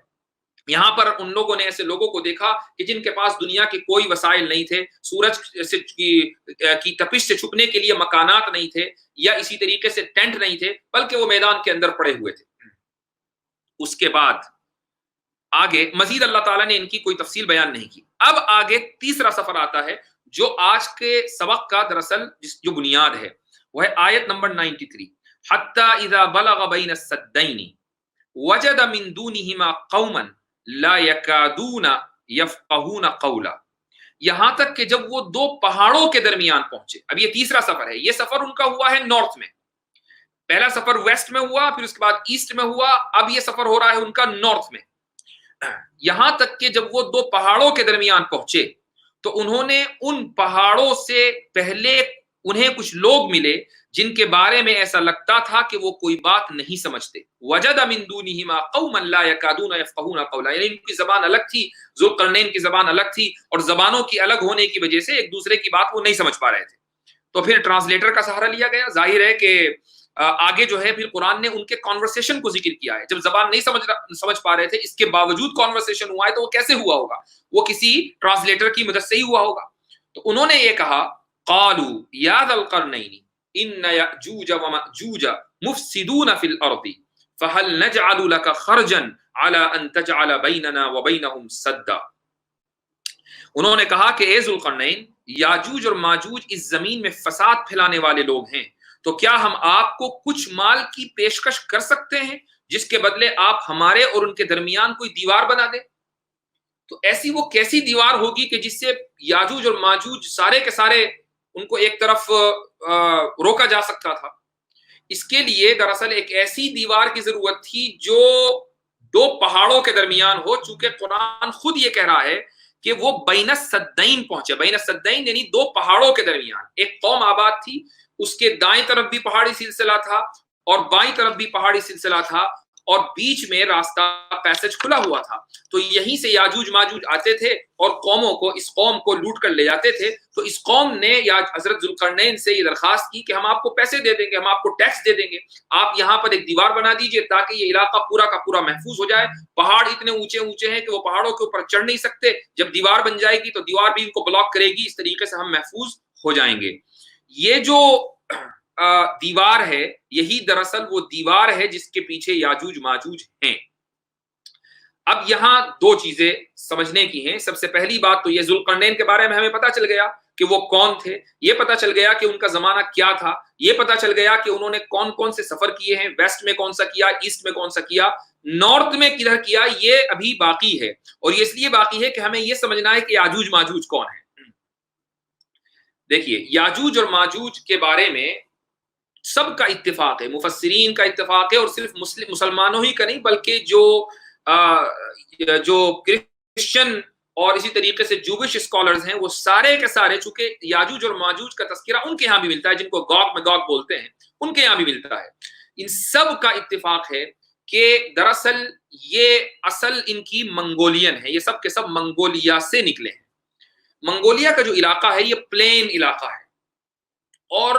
یہاں پر ان لوگوں نے ایسے لوگوں کو دیکھا کہ جن کے پاس دنیا کے کوئی وسائل نہیں تھے، سورج کی تپش سے چھپنے کے لیے مکانات نہیں تھے یا اسی طریقے سے ٹینٹ نہیں تھے، بلکہ وہ میدان کے اندر پڑے ہوئے تھے۔ اس کے بعد آگے مزید اللہ تعالیٰ نے ان کی کوئی تفصیل بیان نہیں کی۔ اب آگے تیسرا سفر آتا ہے جو آج کے سبق کا دراصل جو بنیاد ہے وہ ہے آیت نمبر 93۔ حتی اذا بلغ بین السدین وجد من دونہما قوما لا یکادون یفقہون قولا، یہاں تک کہ جب وہ دو پہاڑوں کے درمیان پہنچے۔ اب یہ تیسرا سفر ہے، یہ سفر ان کا ہوا ہے نارتھ میں، پہلا سفر ویسٹ میں ہوا، پھر اس کے بعد ایسٹ میں ہوا، اب یہ سفر ہو رہا ہے ان کا نارتھ میں۔ یہاں تک کہ جب وہ دو پہاڑوں کے درمیان پہنچے تو انہوں نے ان پہاڑوں سے پہلے انہیں کچھ لوگ ملے جن کے بارے میں ایسا لگتا تھا کہ وہ کوئی بات نہیں سمجھتے۔ وجد من دونہما قوما لا یکادون یفقہون قولا، یعنی ان کی زبان الگ تھی، ذوالقرنین کی زبان الگ تھی، اور زبانوں کی الگ ہونے کی وجہ سے ایک دوسرے کی بات وہ نہیں سمجھ پا رہے تھے۔ تو پھر ٹرانسلیٹر کا سہارا لیا گیا۔ ظاہر ہے کہ آگے جو ہے پھر قرآن نے ان کے کانورسیشن کو ذکر کیا ہے۔ جب زبان نہیں سمجھ پا رہے تھے، اس کے باوجود کانورسیشن ہوا ہے، تو وہ کیسے ہوا ہوگا؟ وہ کسی ٹرانسلیٹر کی مدد سے ہی ہوا ہوگا۔ تو انہوں نے یہ کہا قالوا یا ذا القرنین ان یأجوج ومأجوج مفسدون فی الارض فهل نجعل لك خرجا على ان تجعل بیننا وبینہم سدا۔ انہوں نے کہا کہ اے ذوالقرنین، یاجوج اور ماجوج اس زمین میں فساد پھیلانے والے لوگ ہیں، تو کیا ہم آپ کو کچھ مال کی پیشکش کر سکتے ہیں جس کے بدلے آپ ہمارے اور ان کے درمیان کوئی دیوار بنا دیں؟ تو ایسی وہ کیسی دیوار ہوگی کہ جس سے یاجوج اور ماجوج سارے کے سارے ان کو ایک طرف روکا جا سکتا تھا؟ اس کے لیے دراصل ایک ایسی دیوار کی ضرورت تھی جو دو پہاڑوں کے درمیان ہو، چونکہ قرآن خود یہ کہہ رہا ہے کہ وہ بین السدین پہنچے۔ بین السدین یعنی دو پہاڑوں کے درمیان ایک قوم آباد تھی، اس کے دائیں طرف بھی پہاڑی سلسلہ تھا اور بائیں طرف بھی پہاڑی سلسلہ تھا، اور بیچ میں راستہ پیسج کھلا ہوا تھا۔ تو یہیں سے یاجوج ماجوج آتے تھے اور قوموں کو، اس قوم کو لوٹ کر لے جاتے تھے۔ تو اس قوم نے یا حضرت ذوالقرنین سے یہ درخواست کی کہ ہم آپ کو پیسے دے دیں گے، ہم آپ کو ٹیکس دے دیں گے، آپ یہاں پر ایک دیوار بنا دیجئے تاکہ یہ علاقہ پورا کا پورا محفوظ ہو جائے۔ پہاڑ اتنے اونچے اونچے ہیں کہ وہ پہاڑوں کے اوپر چڑھ نہیں سکتے، جب دیوار بن جائے گی تو دیوار بھی ان کو بلاک کرے گی، اس طریقے سے ہم محفوظ ہو جائیں گے۔ یہ جو دیوار ہے، یہی دراصل وہ دیوار ہے جس کے پیچھے یاجوج ماجوج ہیں۔ اب یہاں دو چیزیں سمجھنے کی ہیں. سب سے پہلی بات تو یہ ذوالقرنین کے بارے میں ہمیں پتہ چل گیا کہ وہ کون تھے, یہ پتہ چل گیا کہ ان کا زمانہ کیا تھا, یہ پتہ چل گیا کہ انہوں نے کون کون سے سفر کیے ہیں, ویسٹ میں کون سا کیا, ایسٹ میں کون سا کیا, نارتھ میں کدھر کیا, یہ ابھی باقی ہے. اور یہ اس لیے باقی ہے کہ ہمیں یہ سمجھنا ہے کہ یاجوج ماجوج کون ہے. دیکھیے یاجوج اور ماجوج کے بارے میں سب کا اتفاق ہے, مفسرین کا اتفاق ہے, اور صرف مسلمانوں ہی کا نہیں بلکہ جو کرسچن اور اسی طریقے سے جوش اسکالرز ہیں وہ سارے کے سارے, چونکہ یاجوج اور ماجوج کا تذکرہ ان کے یہاں بھی ملتا ہے, جن کو گوگ میگوگ بولتے ہیں ان کے یہاں بھی ملتا ہے. ان سب کا اتفاق ہے کہ دراصل یہ اصل ان کی منگولین ہے, یہ سب کے سب منگولیا سے نکلے ہیں. منگولیا کا جو علاقہ ہے یہ پلین علاقہ ہے, اور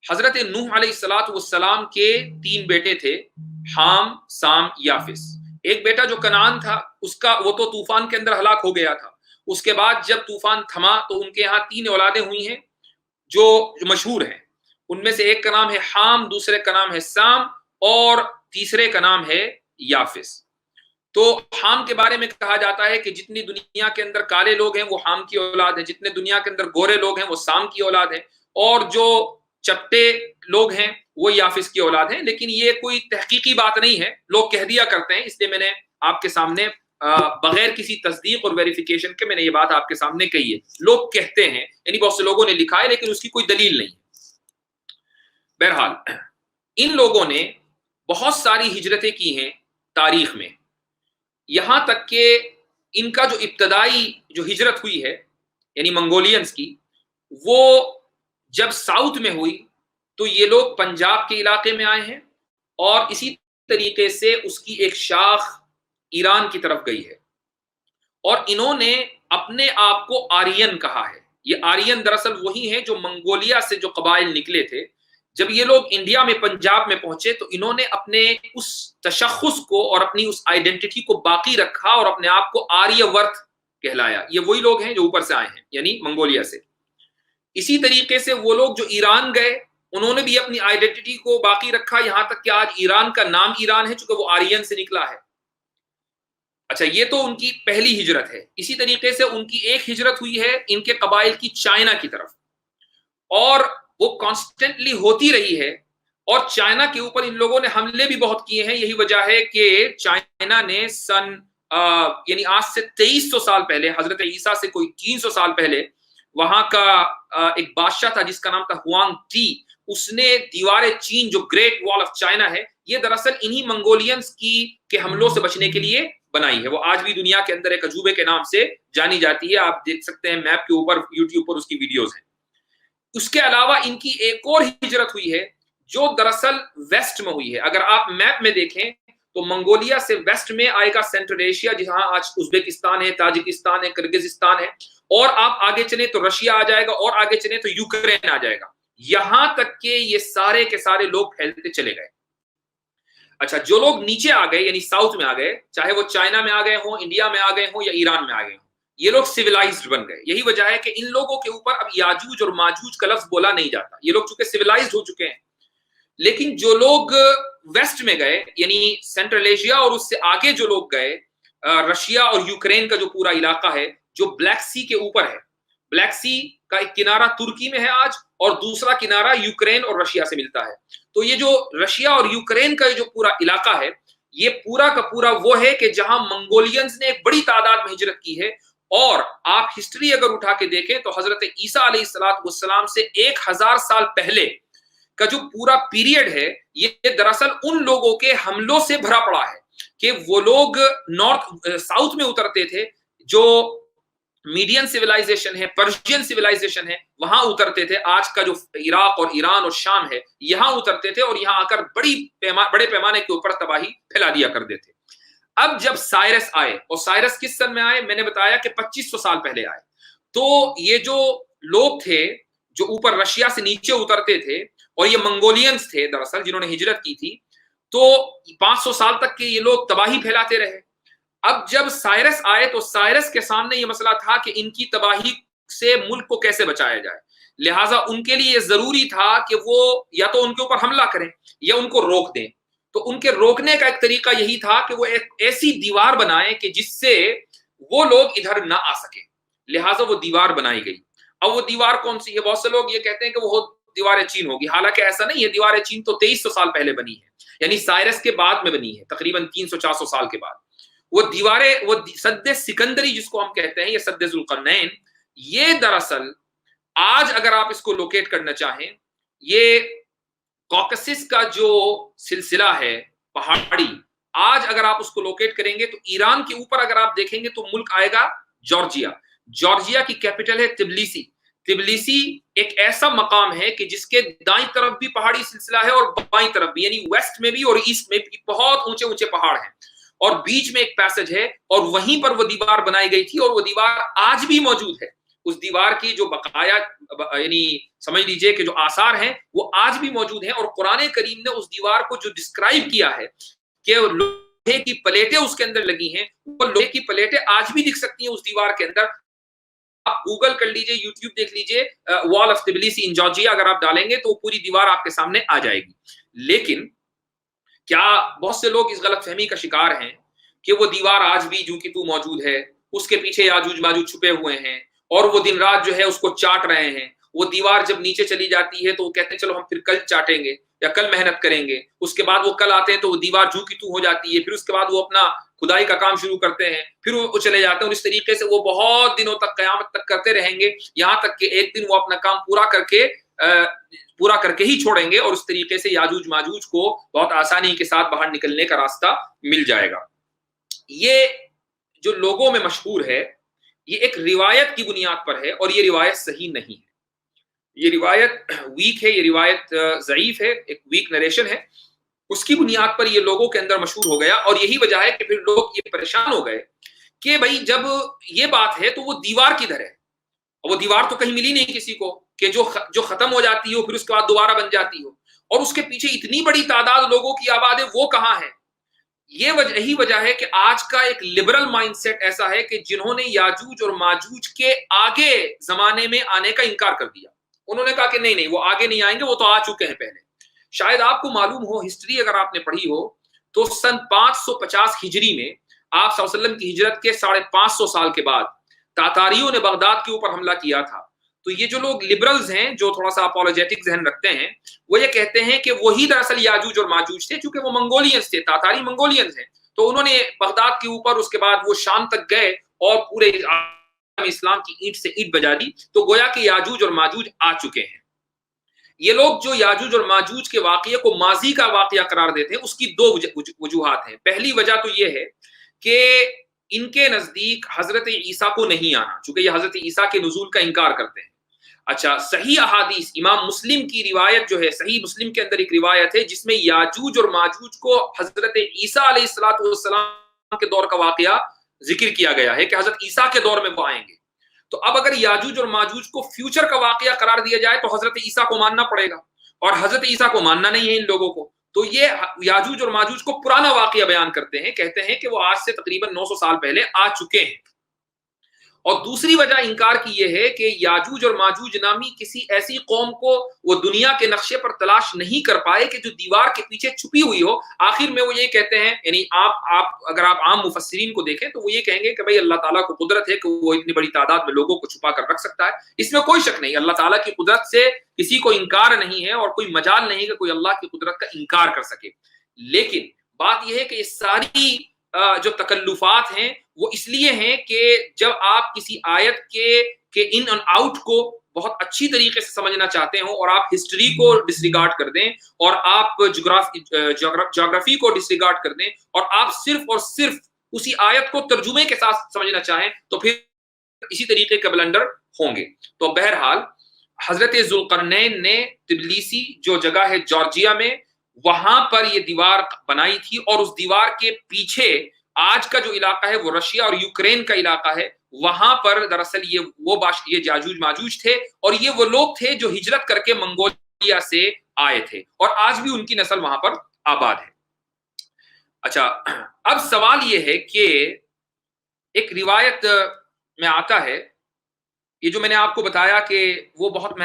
حضرت نوح علیہ السلام کے 3 بیٹے تھے, حام, سام, یافس. ایک بیٹا جو کنعان تھا اس کا وہ تو طوفان کے اندر ہلاک ہو گیا تھا. اس کے بعد جب طوفان تھما تو ان کے یہاں 3 اولادیں ہوئی ہیں جو مشہور ہیں. ان میں سے ایک کا نام ہے حام, دوسرے کا نام ہے سام, اور تیسرے کا نام ہے یافس. تو حام کے بارے میں کہا جاتا ہے کہ جتنی دنیا کے اندر کالے لوگ ہیں وہ حام کی اولاد ہیں, جتنے دنیا کے اندر گورے لوگ ہیں وہ سام کی اولاد ہیں, اور جو چپٹے لوگ ہیں وہ یافس کی اولاد ہیں. لیکن یہ کوئی تحقیقی بات نہیں ہے, لوگ کہہ دیا کرتے ہیں, اس لیے میں نے آپ کے سامنے بغیر کسی تصدیق اور ویریفیکیشن کے میں نے یہ بات آپ کے سامنے کہی ہے. لوگ کہتے ہیں, یعنی بہت سے لوگوں نے لکھا ہے لیکن اس کی کوئی دلیل نہیں. بہرحال ان لوگوں نے بہت ساری ہجرتیں کی ہیں تاریخ میں, یہاں تک کہ ان کا جو ابتدائی جو ہجرت ہوئی ہے یعنی منگولینز کی, وہ جب ساؤتھ میں ہوئی تو یہ لوگ پنجاب کے علاقے میں آئے ہیں, اور اسی طریقے سے اس کی ایک شاخ ایران کی طرف گئی ہے, اور انہوں نے اپنے آپ کو آرین کہا ہے. یہ آرین دراصل وہی ہیں جو منگولیا سے جو قبائل نکلے تھے. جب یہ لوگ انڈیا میں پنجاب میں پہنچے تو انہوں نے اپنے اس تشخص کو اور اپنی اس آئیڈینٹی کو باقی رکھا اور اپنے آپ کو آریہ ورت کہلایا. یہ وہی لوگ ہیں جو اوپر سے آئے ہیں یعنی منگولیا سے. اسی طریقے سے وہ لوگ جو ایران گئے انہوں نے بھی اپنی آئیڈینٹی کو باقی رکھا, یہاں تک کہ آج ایران کا نام ایران ہے چونکہ وہ آرین سے نکلا ہے. اچھا, یہ تو ان کی پہلی ہجرت ہے. اسی طریقے سے ان کی ایک ہجرت ہوئی ہے ان کے قبائل کی چائنا کی طرف, اور وہ کانسٹنٹلی ہوتی رہی ہے, اور چائنا کے اوپر ان لوگوں نے حملے بھی بہت کیے ہیں. یہی وجہ ہے کہ چائنا نے یعنی آج سے 2300 سال پہلے, حضرت عیسیٰ سے کوئی 300 سال پہلے, وہاں کا ایک بادشاہ تھا جس کا نام تھا ہوانگ ٹی, اس نے دیوار چین جو گریٹ وال آف چائنا ہے یہ دراصل انہی منگولینز کی کے حملوں سے بچنے کے لیے بنائی ہے. وہ آج بھی دنیا کے اندر ایک عجوبے کے نام سے جانی جاتی ہے, آپ دیکھ سکتے ہیں میپ کے اوپر, یوٹیوب پر اس کی ویڈیوز ہیں. اس کے علاوہ ان کی ایک اور ہجرت ہوئی ہے جو دراصل ویسٹ میں ہوئی ہے. اگر آپ میپ میں دیکھیں تو منگولیا سے ویسٹ میں آئے گا سینٹرل ایشیا, جہاں آج ازبیکستان ہے, تاجکستان ہے, کرگزستان ہے, اور آپ آگے چلیں تو رشیا آ جائے گا, اور آگے چلیں تو یوکرین آ جائے گا. یہاں تک کہ یہ سارے کے سارے لوگ پھیلتے چلے گئے. اچھا, جو لوگ نیچے آ گئے یعنی ساؤتھ میں آ گئے, چاہے وہ چائنا میں آ گئے ہوں, انڈیا میں آ گئے ہوں, یا ایران میں آ گئے ہوں, یہ لوگ سویلائزڈ بن گئے. یہی وجہ ہے کہ ان لوگوں کے اوپر اب یاجوج اور ماجوج کا لفظ بولا نہیں جاتا. یہ لوگ چونکہ سویلائزڈ ہو چکے ہیں. لیکن جو لوگ ویسٹ میں گئے یعنی سینٹرل ایشیا اور اس سے آگے جو لوگ گئے, رشیا اور یوکرین کا جو پورا علاقہ ہے جو بلیک سی کے اوپر ہے, بلیک سی کا ایک کنارہ ترکی میں ہے آج, اور دوسرا کنارہ یوکرین اور رشیا سے ملتا ہے. تو یہ جو رشیا اور یوکرین کا جو پورا علاقہ ہے یہ پورا کا پورا وہ ہے کہ جہاں منگولینز نے ایک بڑی تعداد میں ہجرت کی ہے. اور آپ ہسٹری اگر اٹھا کے دیکھیں تو حضرت عیسیٰ علیہ السلام سے 1000 سال پہلے کا جو پورا پیریڈ ہے یہ دراصل ان لوگوں کے حملوں سے بھرا پڑا ہے کہ وہ لوگ ساؤتھ میں اترتے تھے, جو میڈین سیولائزیشن ہے, پرشین سیولائزیشن ہے, وہاں اترتے تھے. آج کا جو عراق اور ایران اور شام ہے یہاں اترتے تھے, اور یہاں آ کر بڑے پیمانے کے اوپر تباہی پھیلا دیا کرتے تھے. اب جب سائرس آئے, اور سائرس کس سن میں آئے, میں نے بتایا کہ 2500 سال پہلے آئے, تو یہ جو لوگ تھے جو اوپر رشیا سے نیچے اترتے تھے, اور یہ منگولینز تھے دراصل جنہوں نے ہجرت کی تھی, تو 500 سال تک کے یہ لوگ تباہی پھیلاتے رہے. اب جب سائرس آئے تو سائرس کے سامنے یہ مسئلہ تھا کہ ان کی تباہی سے ملک کو کیسے بچایا جائے. لہٰذا ان کے لیے یہ ضروری تھا کہ وہ یا تو ان کے اوپر حملہ کریں یا ان کو روک دیں. تو ان کے روکنے کا ایک طریقہ یہی تھا کہ وہ ایک ایسی دیوار بنائیں کہ جس سے وہ لوگ ادھر نہ آ سکے، لہٰذا وہ دیوار بنائی گئی۔ اب وہ دیوار کون سی ہے؟ بہت سے لوگ یہ کہتے ہیں کہ وہ دیوار چین ہوگی، حالانکہ ایسا نہیں ہے۔ دیوار چین تو 2300 سال پہلے بنی ہے، یعنی سائرس کے بعد میں بنی ہے، تقریباً 300-400 سال کے بعد۔ وہ دیواریں، وہ سد سکندری جس کو ہم کہتے ہیں، یہ سد ذوالقرنین، یہ دراصل آج اگر آپ اس کو لوکیٹ کرنا چاہیں، یہ کوکسس کا جو سلسلہ ہے پہاڑی، آج اگر آپ اس کو لوکیٹ کریں گے تو ایران کے اوپر اگر آپ دیکھیں گے تو ملک آئے گا جارجیا۔ جارجیا کی کیپٹل ہے تبلیسی۔ تبلیسی ایک ایسا مقام ہے کہ جس کے دائیں طرف بھی پہاڑی سلسلہ ہے اور بائیں طرف بھی، یعنی ویسٹ میں بھی اور ایسٹ میں بھی بہت اونچے اونچے پہاڑ ہیں، اور بیچ میں ایک پیسج ہے، اور وہیں پر وہ دیوار بنائی گئی تھی، اور وہ دیوار آج بھی موجود ہے۔ اس دیوار کی جو بقایا، یعنی سمجھ لیجئے کہ جو آثار ہیں وہ آج بھی موجود ہیں، اور قرآن کریم نے اس دیوار کو جو ڈسکرائب کیا ہے کہ لوہے کی پلیٹیں اس کے اندر لگی ہیں، وہ لوہے کی پلیٹیں آج بھی دکھ سکتی ہیں اس دیوار کے اندر۔ آپ گوگل کر لیجئے، یوٹیوب دیکھ لیجئے، وال آف تبلیسی ان جارجیا اگر آپ ڈالیں گے تو پوری دیوار آپ کے سامنے آ جائے گی۔ لیکن کیا بہت سے لوگ اس غلط فہمی کا شکار ہیں کہ وہ دیوار آج بھی جو کہ تو موجود ہے، اس کے پیچھے یاجوج ماجوج چھپے ہوئے ہیں، اور وہ دن رات جو ہے اس کو چاٹ رہے ہیں۔ وہ دیوار جب نیچے چلی جاتی ہے تو وہ کہتے ہیں چلو ہم پھر کل چاٹیں گے یا کل محنت کریں گے، اس کے بعد وہ کل آتے ہیں تو وہ دیوار جو کی تو ہو جاتی ہے، پھر اس کے بعد وہ اپنا کھدائی کا کام شروع کرتے ہیں، پھر وہ چلے جاتے ہیں، اور اس طریقے سے وہ بہت دنوں تک، قیامت تک کرتے رہیں گے، یہاں تک کہ ایک دن وہ اپنا کام پورا کر کے ہی چھوڑیں گے، اور اس طریقے سے یاجوج ماجوج کو بہت آسانی کے ساتھ باہر نکلنے کا راستہ مل جائے گا۔ یہ جو لوگوں میں مشہور ہے، یہ ایک روایت کی بنیاد پر ہے، اور یہ روایت صحیح نہیں ہے، یہ روایت ویک ہے، یہ روایت ضعیف ہے، ایک ویک نریشن ہے، اس کی بنیاد پر یہ لوگوں کے اندر مشہور ہو گیا، اور یہی وجہ ہے کہ پھر لوگ یہ پریشان ہو گئے کہ بھائی جب یہ بات ہے تو وہ دیوار کدھر ہے؟ وہ دیوار تو کہیں ملی نہیں کسی کو کہ جو ختم ہو جاتی ہو پھر اس کے بعد دوبارہ بن جاتی ہو، اور اس کے پیچھے اتنی بڑی تعداد لوگوں کی آباد ہے، وہ کہاں ہے؟ یہی وجہ ہے کہ آج کا ایک لبرل مائنڈ سیٹ ایسا ہے کہ جنہوں نے یاجوج اور ماجوج کے آگے زمانے میں آنے کا انکار کر دیا، انہوں نے کہا کہ نہیں وہ آگے نہیں آئیں گے، وہ تو آ چکے ہیں پہلے۔ شاید آپ کو معلوم ہو، ہسٹری اگر آپ نے پڑھی ہو تو سن 550 ہجری میں آپ صلی اللہ علیہ وسلم کی ہجرت کے 550 سال کے بعد تاتاریوں نے بغداد کے اوپر حملہ کیا تھا۔ تو یہ جو لوگ لبرلز ہیں، جو تھوڑا سا اپولوجیٹک ذہن رکھتے ہیں، وہ یہ کہتے ہیں کہ وہی دراصل یاجوج اور ماجوج تھے، چونکہ وہ منگولینز تھے، تاتاری منگولینز ہیں، تو انہوں نے بغداد کے اوپر، اس کے بعد وہ شام تک گئے اور پورے اسلام کی اینٹ سے اینٹ بجا دی، تو گویا کہ یاجوج اور ماجوج آ چکے ہیں۔ یہ لوگ جو یاجوج اور ماجوج کے واقعے کو ماضی کا واقعہ قرار دیتے ہیں، اس کی دو وجوہات ہیں۔ پہلی وجہ تو یہ ہے کہ ان کے نزدیک حضرت عیسیٰ کو نہیں آنا، چونکہ یہ حضرت عیسیٰ کے نزول کا انکار کرتے ہیں۔ اچھا، صحیح احادیث، امام مسلم کی روایت جو ہے، صحیح مسلم کے اندر ایک روایت ہے جس میں یاجوج اور ماجوج کو حضرت عیسیٰ علیہ السلام کے دور کا واقعہ ذکر کیا گیا ہے کہ حضرت عیسیٰ کے دور میں وہ آئیں گے۔ تو اب اگر یاجوج اور ماجوج کو فیوچر کا واقعہ قرار دیا جائے تو حضرت عیسیٰ کو ماننا پڑے گا، اور حضرت عیسیٰ کو ماننا نہیں ہے ان لوگوں کو، تو یہ یاجوج اور ماجوج کو پرانا واقعہ بیان کرتے ہیں، کہتے ہیں کہ وہ آج سے تقریباً 900 سال پہلے آ چکے ہیں۔ اور دوسری وجہ انکار کی یہ ہے کہ یاجوج اور ماجوج نامی کسی ایسی قوم کو وہ دنیا کے نقشے پر تلاش نہیں کر پائے کہ جو دیوار کے پیچھے چھپی ہوئی ہو۔ آخر میں وہ یہ کہتے ہیں، یعنی اگر آپ عام مفسرین کو دیکھیں تو وہ یہ کہیں گے کہ بھئی اللہ تعالیٰ کو قدرت ہے کہ وہ اتنی بڑی تعداد میں لوگوں کو چھپا کر رکھ سکتا ہے، اس میں کوئی شک نہیں، اللہ تعالیٰ کی قدرت سے کسی کو انکار نہیں ہے، اور کوئی مجال نہیں کہ کوئی اللہ کی قدرت کا انکار کر سکے۔ لیکن بات یہ ہے کہ یہ ساری جو تکلفات ہیں وہ اس لیے ہیں کہ جب آپ کسی آیت کے ان اور آؤٹ کو بہت اچھی طریقے سے سمجھنا چاہتے ہوں، اور آپ ہسٹری کو ڈس ریگارڈ کر دیں، اور آپ جغرافی کو ڈس ریگارڈ کر دیں، اور آپ صرف اور صرف اسی آیت کو ترجمے کے ساتھ سمجھنا چاہیں، تو پھر اسی طریقے کا بلنڈر ہوں گے۔ تو بہرحال حضرت ذوالقرنین نے تبلیسی جو جگہ ہے جارجیا میں، وہاں پر یہ دیوار بنائی تھی، اور اس دیوار کے پیچھے آج کا جو علاقہ ہے وہ رشیا اور یوکرین کا علاقہ ہے، وہاں پر دراصل یہ یاجوج ماجوج تھے، اور یہ وہ لوگ تھے جو ہجرت کر کے منگولیا سے آئے تھے، اور آج بھی ان کی نسل وہاں پر آباد ہے۔ اچھا، اب سوال یہ ہے کہ ایک روایت میں آتا ہے، یہ جو میں نے آپ کو بتایا کہ وہ بہت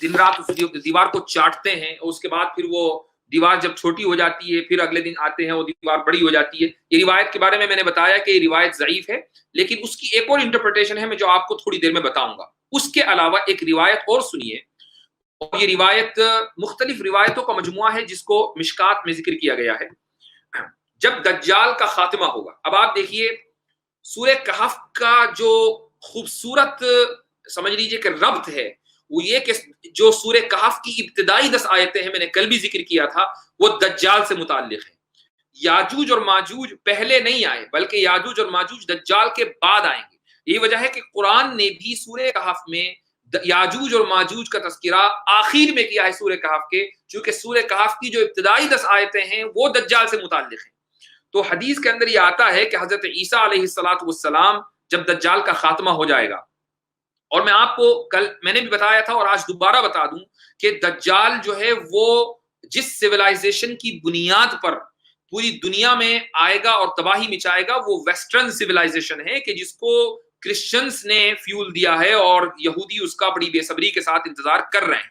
دن رات اس دیوار کو چاٹتے ہیں، اور اس کے بعد پھر وہ دیوار جب چھوٹی ہو جاتی ہے پھر اگلے دن آتے ہیں وہ دیوار بڑی ہو جاتی ہے. یہ روایت کے بارے میں نے بتایا کہ یہ روایت ضعیف ہے، لیکن اس کی ایک اور انٹرپریٹیشن ہے میں جو آپ کو تھوڑی دیر میں بتاؤں گا. اس کے علاوہ ایک روایت اور سنیے، اور یہ روایت مختلف روایتوں کا مجموعہ ہے جس کو مشکات میں ذکر کیا گیا ہے. جب دجال کا خاتمہ ہوگا، اب آپ دیکھیے سورہ کہف کا جو خوبصورت سمجھ لیجئے کہ ربط ہے وہ یہ کہ جو سورہ کہف کی ابتدائی 10 آیتیں ہیں، میں نے کل بھی ذکر کیا تھا، وہ دجال سے متعلق ہیں. یاجوج اور ماجوج پہلے نہیں آئے بلکہ یاجوج اور ماجوج دجال کے بعد آئیں گے. یہی وجہ ہے کہ قرآن نے بھی سورہ کہف میں یاجوج اور ماجوج کا تذکرہ آخر میں کیا ہے سورہ کہف کے، چونکہ سورہ کہف کی جو ابتدائی 10 آیتیں ہیں وہ دجال سے متعلق ہیں. تو حدیث کے اندر یہ آتا ہے کہ حضرت عیسیٰ علیہ السلام جب دجال کا خاتمہ ہو جائے گا، اور میں آپ کو کل میں نے بھی بتایا تھا اور آج دوبارہ بتا دوں کہ دجال جو ہے وہ جس سویلائزیشن کی بنیاد پر پوری دنیا میں آئے گا اور تباہی مچائے گا وہ ویسٹرن سویلائزیشن ہے کہ جس کو کرسچنز نے فیول دیا ہے اور یہودی اس کا بڑی بے صبری کے ساتھ انتظار کر رہے ہیں.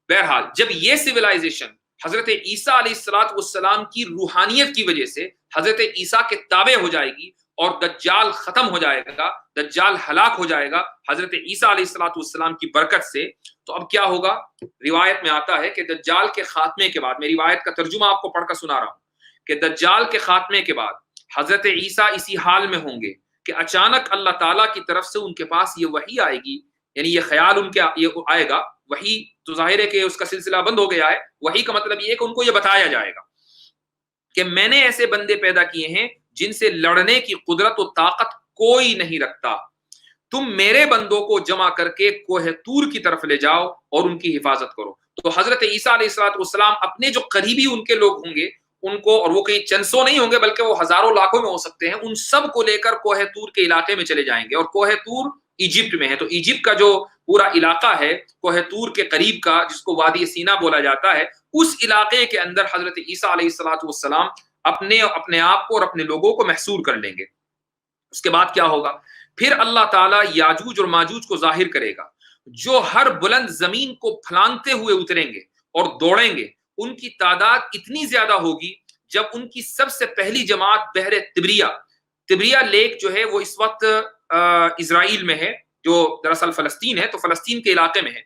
بہرحال جب یہ سویلائزیشن حضرت عیسیٰ علیہ السلام کی روحانیت کی وجہ سے حضرت عیسیٰ کے تابع ہو جائے گی اور دجال ختم ہو جائے گا، دجال ہلاک ہو جائے گا حضرت عیسیٰ علیہ السلام کی برکت سے، تو اب کیا ہوگا؟ روایت میں آتا ہے کہ دجال کے خاتمے کے بعد، میں روایت کا ترجمہ آپ کو پڑھ کر سنا رہا ہوں، کہ دجال کے خاتمے کے بعد حضرت عیسیٰ اسی حال میں ہوں گے کہ اچانک اللہ تعالیٰ کی طرف سے ان کے پاس یہ وحی آئے گی، یعنی یہ خیال ان کے یہ آئے گا. وحی تو ظاہر ہے کہ اس کا سلسلہ بند ہو گیا ہے. وحی کا مطلب یہ ہے کہ ان کو یہ بتایا جائے گا کہ میں نے ایسے بندے پیدا کیے ہیں جن سے لڑنے کی قدرت و طاقت کوئی نہیں رکھتا، تم میرے بندوں کو جمع کر کے کوہ طور کی طرف لے جاؤ اور ان کی حفاظت کرو. تو حضرت عیسیٰ علیہ السلام اپنے جو قریبی ان کے لوگ ہوں گے ان کو، اور وہ کئی چند سو نہیں ہوں گے بلکہ وہ ہزاروں لاکھوں میں ہو سکتے ہیں، ان سب کو لے کر کوہ طور کے علاقے میں چلے جائیں گے. اور کوہ طور ایجپٹ میں ہے، تو ایجپٹ کا جو پورا علاقہ ہے کوہ طور کے قریب کا جس کو وادی سینا بولا جاتا ہے، اس علاقے کے اندر حضرت عیسیٰ علیہ السلام اپنے آپ کو اور اپنے لوگوں کو محصور کر لیں گے. اس کے بعد کیا ہوگا؟ پھر اللہ تعالیٰ یاجوج اور ماجوج کو ظاہر کرے گا جو ہر بلند زمین کو پھلانگتے ہوئے اتریں گے اور دوڑیں گے. ان کی تعداد اتنی زیادہ ہوگی جب ان کی سب سے پہلی جماعت بحر تبریہ لیک جو ہے وہ اس وقت اسرائیل میں ہے، جو دراصل فلسطین ہے، تو فلسطین کے علاقے میں ہے.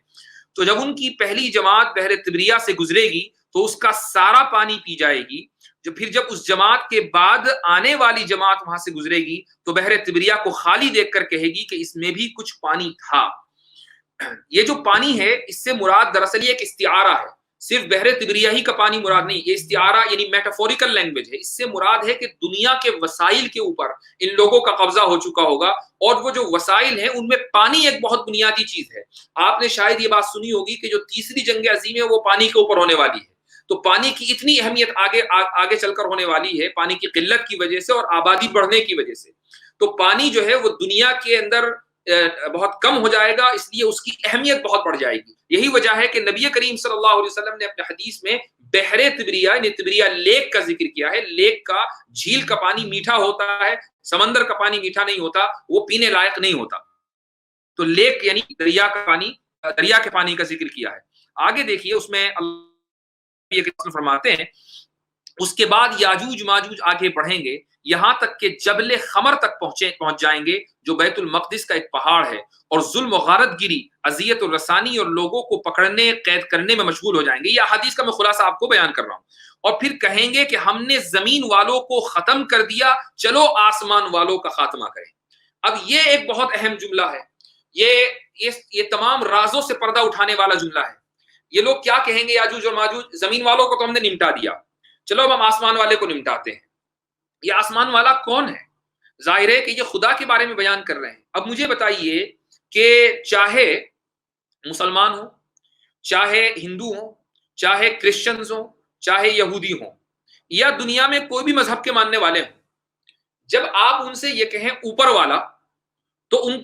تو جب ان کی پہلی جماعت بحر تبریہ سے گزرے گی تو اس کا سارا پانی پی جائے گی. جب اس جماعت کے بعد آنے والی جماعت وہاں سے گزرے گی تو بحر تبریہ کو خالی دیکھ کر کہے گی کہ اس میں بھی کچھ پانی تھا. یہ جو پانی ہے اس سے مراد دراصل یہ ایک استعارہ ہے، صرف بحر تبریہ ہی کا پانی مراد نہیں. یہ استعارہ یعنی میٹافوریکل لینگویج ہے. اس سے مراد ہے کہ دنیا کے وسائل کے اوپر ان لوگوں کا قبضہ ہو چکا ہوگا، اور وہ جو وسائل ہیں ان میں پانی ایک بہت بنیادی چیز ہے. آپ نے شاید یہ بات سنی ہوگی کہ جو تیسری جنگ عظیم ہے وہ پانی کے اوپر ہونے والی ہے. تو پانی کی اتنی اہمیت آگے چل کر ہونے والی ہے پانی کی قلت کی وجہ سے اور آبادی بڑھنے کی وجہ سے. تو پانی جو ہے وہ دنیا کے اندر بہت کم ہو جائے گا، اس لیے اس کی اہمیت بہت بڑھ جائے گی. یہی وجہ ہے کہ نبی کریم صلی اللہ علیہ وسلم نے اپنے حدیث میں بحر تبریہ یعنی تبریہ لیک کا ذکر کیا ہے. لیک کا، جھیل کا پانی میٹھا ہوتا ہے، سمندر کا پانی میٹھا نہیں ہوتا، وہ پینے لائق نہیں ہوتا. تو لیک یعنی دریا کے پانی کا ذکر کیا ہے. آگے دیکھیے اس میں اللہ فرماتے ہیں اس کے بعد یاجوج ماجوج آگے بڑھیں گے یہاں تک کہ جبل خمر تک پہنچ جائیں گے جو بیت المقدس کا ایک پہاڑ ہے، اور ظلم و غارت گری، اذیت و رسانی اور لوگوں کو پکڑنے قید کرنے میں مشغول ہو جائیں گے. یہ حدیث کا میں خلاصہ آپ کو بیان کر رہا ہوں. اور پھر کہیں گے کہ ہم نے زمین والوں کو ختم کر دیا، چلو آسمان والوں کا خاتمہ کریں. اب یہ ایک بہت اہم جملہ ہے، یہ تمام رازوں سے پردہ اٹھانے والا جملہ ہے. یہ لوگ کیا کہیں گے یاجوج اور ماجوج؟ زمین والوں کو تو ہم نے نمٹا دیا، چلو اب ہم آسمان والے کو نمٹاتے ہیں. یہ آسمان والا کون ہے؟ ظاہر ہے کہ یہ خدا کے بارے میں بیان کر رہے ہیں. اب مجھے بتائیے کہ چاہے مسلمان ہوں، چاہے ہندو ہوں، چاہے کرسچنز ہوں، چاہے یہودی ہوں، یا دنیا میں کوئی بھی مذہب کے ماننے والے ہوں، جب آپ ان سے یہ کہیں اوپر والا، تو ان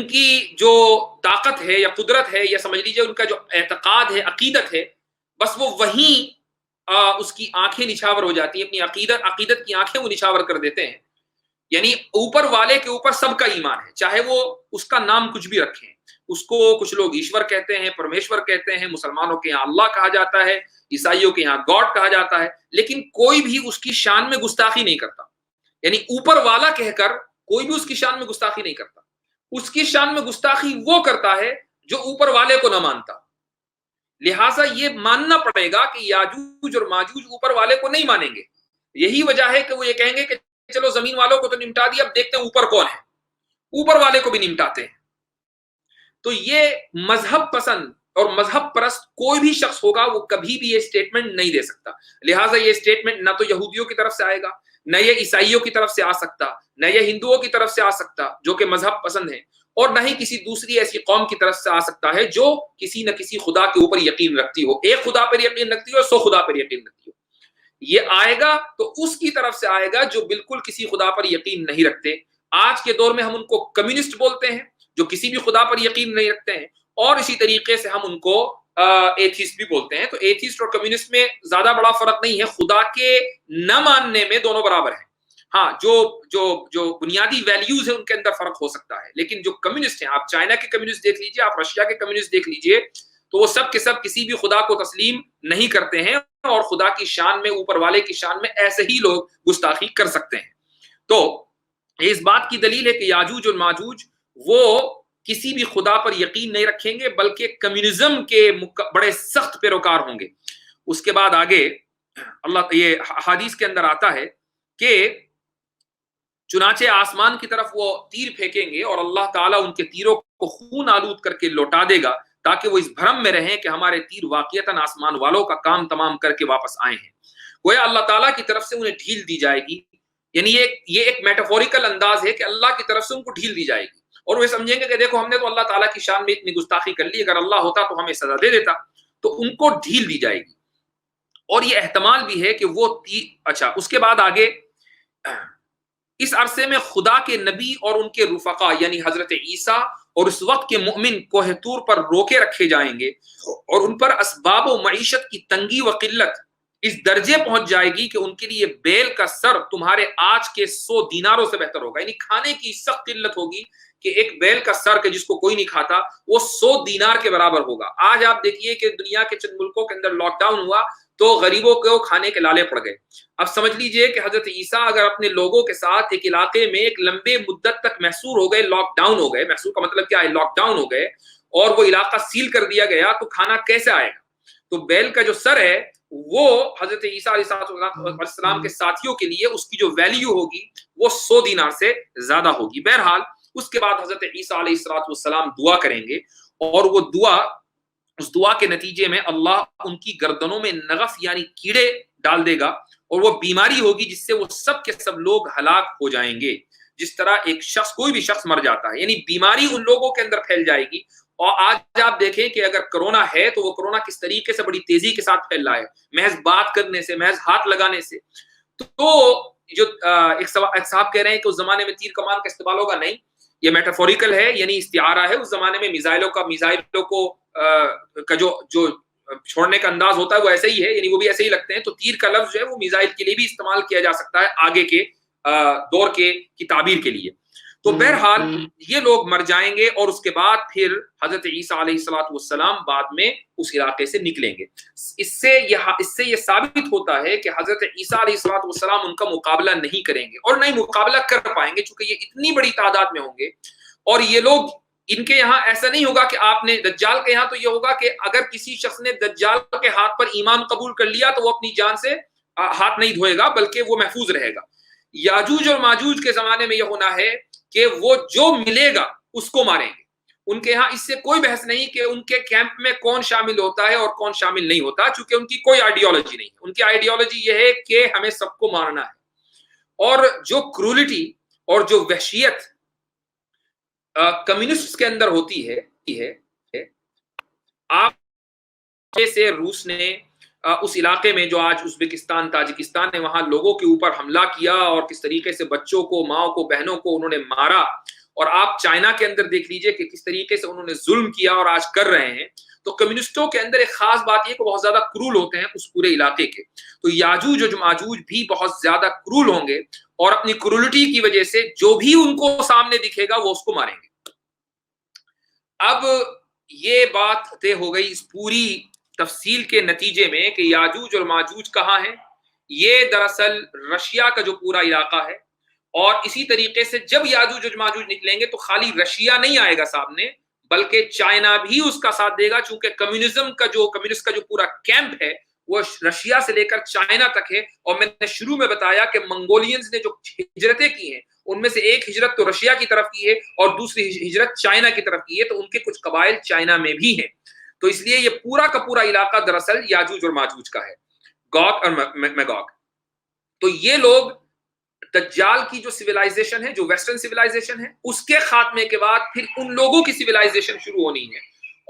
کی جو طاقت ہے یا قدرت ہے یا سمجھ لیجیے ان کا جو اعتقاد ہے، عقیدت ہے، بس وہ وہیں اس کی آنکھیں نچھاور ہو جاتی ہیں. اپنی عقیدت کی آنکھیں وہ نچھاور کر دیتے ہیں. یعنی اوپر والے کے اوپر سب کا ایمان ہے، چاہے وہ اس کا نام کچھ بھی رکھیں، اس کو کچھ لوگ ایشور کہتے ہیں، پرمیشور کہتے ہیں، مسلمانوں کے یہاں اللہ کہا جاتا ہے، عیسائیوں کے یہاں گاڈ کہا جاتا ہے، لیکن کوئی بھی اس کی شان میں گستاخی نہیں کرتا، یعنی اوپر والا کہہ کر کوئی بھی اس کی شان میں گستاخی نہیں کرتا۔ اس کی شان میں گستاخی وہ کرتا ہے جو اوپر والے کو نہ مانتا، لہٰذا یہ ماننا پڑے گا کہ یاجوج اور ماجوج اوپر والے کو نہیں مانیں گے۔ یہی وجہ ہے کہ وہ یہ کہیں گے کہ چلو زمین والوں کو تو نمٹا دیا، اب دیکھتے ہیں اوپر کون ہے، اوپر والے کو بھی نمٹاتے ہیں۔ تو یہ مذہب پسند اور مذہب پرست کوئی بھی شخص ہوگا وہ کبھی بھی یہ اسٹیٹمنٹ نہیں دے سکتا، لہٰذا یہ اسٹیٹمنٹ نہ تو یہودیوں کی طرف سے آئے گا، نہ یہ عیسائیوں کی طرف سے آ سکتا، نہ یہ ہندوؤں کی طرف سے آ سکتا جو کہ مذہب پسند ہیں، اور نہ ہی کسی دوسری ایسی قوم کی طرف سے آ سکتا ہے جو کسی نہ کسی خدا کے اوپر یقین رکھتی ہو، ایک خدا پر یقین رکھتی ہو، 100 خدا پر یقین رکھتی ہو۔ یہ آئے گا تو اس کی طرف سے آئے گا جو بالکل کسی خدا پر یقین نہیں رکھتے۔ آج کے دور میں ہم ان کو کمیونسٹ بولتے ہیں جو کسی بھی خدا پر یقین نہیں رکھتے ہیں، اور اسی طریقے سے ہم ان کو ایتھیسٹ بھی بولتے ہیں۔ تو ایتھیسٹ اور کمیونسٹ میں زیادہ بڑا فرق نہیں ہے، خدا کے نہ ماننے میں دونوں برابر ہیں۔ ہاں، جو بنیادی ویلیوز ہیں ان کے اندر فرق ہو سکتا ہے، لیکن جو کمیونسٹ ہیں، آپ چائنا کے کمیونسٹ دیکھ لیجئے، آپ رشیا کے کمیونسٹ دیکھ لیجئے، تو وہ سب کے سب کسی بھی خدا کو تسلیم نہیں کرتے ہیں، اور خدا کی شان میں، اوپر والے کی شان میں ایسے ہی لوگ گستاخی کر سکتے ہیں۔ تو اس بات کی دلیل ہے کہ یاجوج اور ماجوج وہ کسی بھی خدا پر یقین نہیں رکھیں گے، بلکہ کمیونزم کے بڑے سخت پیروکار ہوں گے۔ اس کے بعد آگے اللہ، یہ حدیث کے اندر آتا ہے کہ چنانچہ آسمان کی طرف وہ تیر پھینکیں گے اور اللہ تعالیٰ ان کے تیروں کو خون آلود کر کے لوٹا دے گا، تاکہ وہ اس بھرم میں رہیں کہ ہمارے تیر واقعتاً آسمان والوں کا کام تمام کر کے واپس آئے ہیں۔ گویا اللہ تعالیٰ کی طرف سے انہیں ڈھیل دی جائے گی، یعنی یہ ایک میٹافوریکل انداز ہے کہ اللہ کی طرف سے ان کو ڈھیل دی جائے گی، اور وہ سمجھیں گے کہ دیکھو ہم نے تو اللہ تعالیٰ کی شان میں اتنی گستاخی کر لی، اگر اللہ ہوتا تو ہمیں سزا دے دیتا، تو ان کو ڈھیل دی جائے گی۔ اور یہ احتمال بھی ہے کہ وہ اچھا، اس کے بعد آگے اس عرصے میں خدا کے نبی اور ان کے رفقا یعنی حضرت عیسیٰ اور اس وقت کے مؤمن کوہ طور پر روکے رکھے جائیں گے، اور ان پر اسباب و معیشت کی تنگی و قلت اس درجے پہنچ جائے گی کہ ان کے لیے بیل کا سر تمہارے آج کے 100 دیناروں سے بہتر ہوگا، یعنی کھانے کی سخت قلت ہوگی کہ ایک بیل کا سر کے جس کو کوئی نہیں کھاتا وہ 100 دینار کے برابر ہوگا۔ آج آپ دیکھیے کہ دنیا کے چند ملکوں کے اندر لاک ڈاؤن ہوا تو غریبوں کو کھانے کے لالے پڑ گئے۔ اب سمجھ لیجئے کہ حضرت عیسیٰ اگر اپنے لوگوں کے ساتھ ایک علاقے میں ایک لمبے مدت تک محصور ہو گئے، لاک ڈاؤن ہو گئے، محصور کا مطلب کیا ہے، لاک ڈاؤن ہو گئے، اور وہ علاقہ سیل کر دیا گیا، تو کھانا کیسے آئے گا؟ تو بیل کا جو سر ہے وہ حضرت عیسیٰ علیہ السلام کے ساتھیوں کے لیے اس کی جو ویلیو ہوگی وہ 100 دینار سے زیادہ ہوگی۔ بہرحال اس کے بعد حضرت عیسیٰ علیہ السلام دعا کریں گے، اور وہ اس دعا کے نتیجے میں اللہ ان کی گردنوں میں نغف یعنی کیڑے ڈال دے گا، اور وہ بیماری ہوگی جس سے وہ سب کے سب لوگ ہلاک ہو جائیں گے۔ جس طرح ایک شخص، کوئی بھی شخص مر جاتا ہے، یعنی بیماری ان لوگوں کے اندر پھیل جائے گی۔ اور آج آپ دیکھیں کہ اگر کرونا ہے تو وہ کرونا کس طریقے سے بڑی تیزی کے ساتھ پھیل رہا ہے، محض بات کرنے سے، محض ہاتھ لگانے سے۔ تو جو ایک صاحب کہہ رہے ہیں کہ اس زمانے میں تیر کمان کا استعمال ہوگا، نہیں، یہ میٹافوریکل ہے، یعنی استعارہ ہے۔ اس زمانے میں میزائلوں کو جو چھوڑنے کا انداز ہوتا ہے وہ ایسے ہی ہے، یعنی وہ بھی ایسے ہی لگتے ہیں۔ تو تیر کا لفظ جو ہے وہ میزائل کے لیے بھی استعمال کیا جا سکتا ہے، آگے کے دور کی تعبیر کے لیے۔ تو بہرحال یہ لوگ مر جائیں گے، اور اس کے بعد پھر حضرت عیسیٰ علیہ السلام بعد میں اس علاقے سے نکلیں گے۔ اس سے یہ ثابت ہوتا ہے کہ حضرت عیسیٰ علیہ السلام ان کا مقابلہ نہیں کریں گے، اور نہ ہی مقابلہ کر پائیں گے، چونکہ یہ اتنی بڑی تعداد میں ہوں گے۔ اور یہ لوگ، ان کے یہاں ایسا نہیں ہوگا کہ آپ نے دجال کے یہاں تو یہ ہوگا کہ اگر کسی شخص نے دجال کے ہاتھ پر ایمان قبول کر لیا تو وہ اپنی جان سے ہاتھ نہیں دھوئے گا، بلکہ وہ محفوظ رہے گا۔ یاجوج اور ماجوج کے زمانے میں یہ ہونا ہے کہ وہ جو ملے گا اس کو ماریں گے۔ ان کے یہاں اس سے کوئی بحث نہیں کہ ان کے کیمپ میں کون شامل ہوتا ہے اور کون شامل نہیں ہوتا، چونکہ ان کی کوئی آئیڈیالوجی نہیں ہے۔ ان کی آئیڈیالوجی یہ ہے کہ ہمیں سب کو مارنا ہے۔ اور جو کرولٹی اور جو وحشیت کمیونسٹ کے اندر ہوتی ہے، آپ سے روس نے اس علاقے میں جو آج ازبکستان، تاجکستان ہے، وہاں لوگوں کے اوپر حملہ کیا، اور کس طریقے سے بچوں کو، ماؤں کو، بہنوں کو انہوں نے مارا۔ اور آپ چائنا کے اندر دیکھ لیجئے کہ کس طریقے سے انہوں نے ظلم کیا اور آج کر رہے ہیں۔ تو کمیونسٹوں کے اندر ایک خاص بات یہ کہ بہت زیادہ کرول ہوتے ہیں اس پورے علاقے کے۔ تو یاجوج اور ماجوج بھی بہت زیادہ کرول ہوں گے، اور اپنی کرولٹی کی وجہ سے جو بھی ان کو سامنے دکھے گا وہ اس کو ماریں گے۔ اب یہ بات طے ہو گئی اس پوری تفصیل کے نتیجے میں کہ یاجوج اور ماجوج کہاں ہیں. یہ دراصل رشیا کا جو پورا علاقہ ہے، اور اسی طریقے سے جب یاجوج اور ماجوج نکلیں گے تو خالی رشیا نہیں آئے گا سامنے، بلکہ چائنا بھی اس کا ساتھ دے گا، چونکہ کمیونسٹ کا جو پورا کیمپ ہے وہ رشیا سے لے کر چائنا تک ہے. اور میں نے شروع میں بتایا کہ منگولینز نے جو ہجرتیں کی ہیں ان میں سے ایک ہجرت تو رشیا کی طرف کی ہے اور دوسری ہجرت چائنا کی طرف کی ہے، تو ان کے کچھ قبائل چائنا میں بھی ہیں. تو اس لیے یہ پورا کا پورا علاقہ دراصل یاجوج اور ماجوج کا ہے، گوگ اور میگوگ. تو یہ لوگ دجال کی جو سویلائزیشن ہے، جو ویسٹرن سویلائزیشن ہے، اس کے خاتمے کے بعد پھر ان لوگوں کی سویلائزیشن شروع ہونی ہے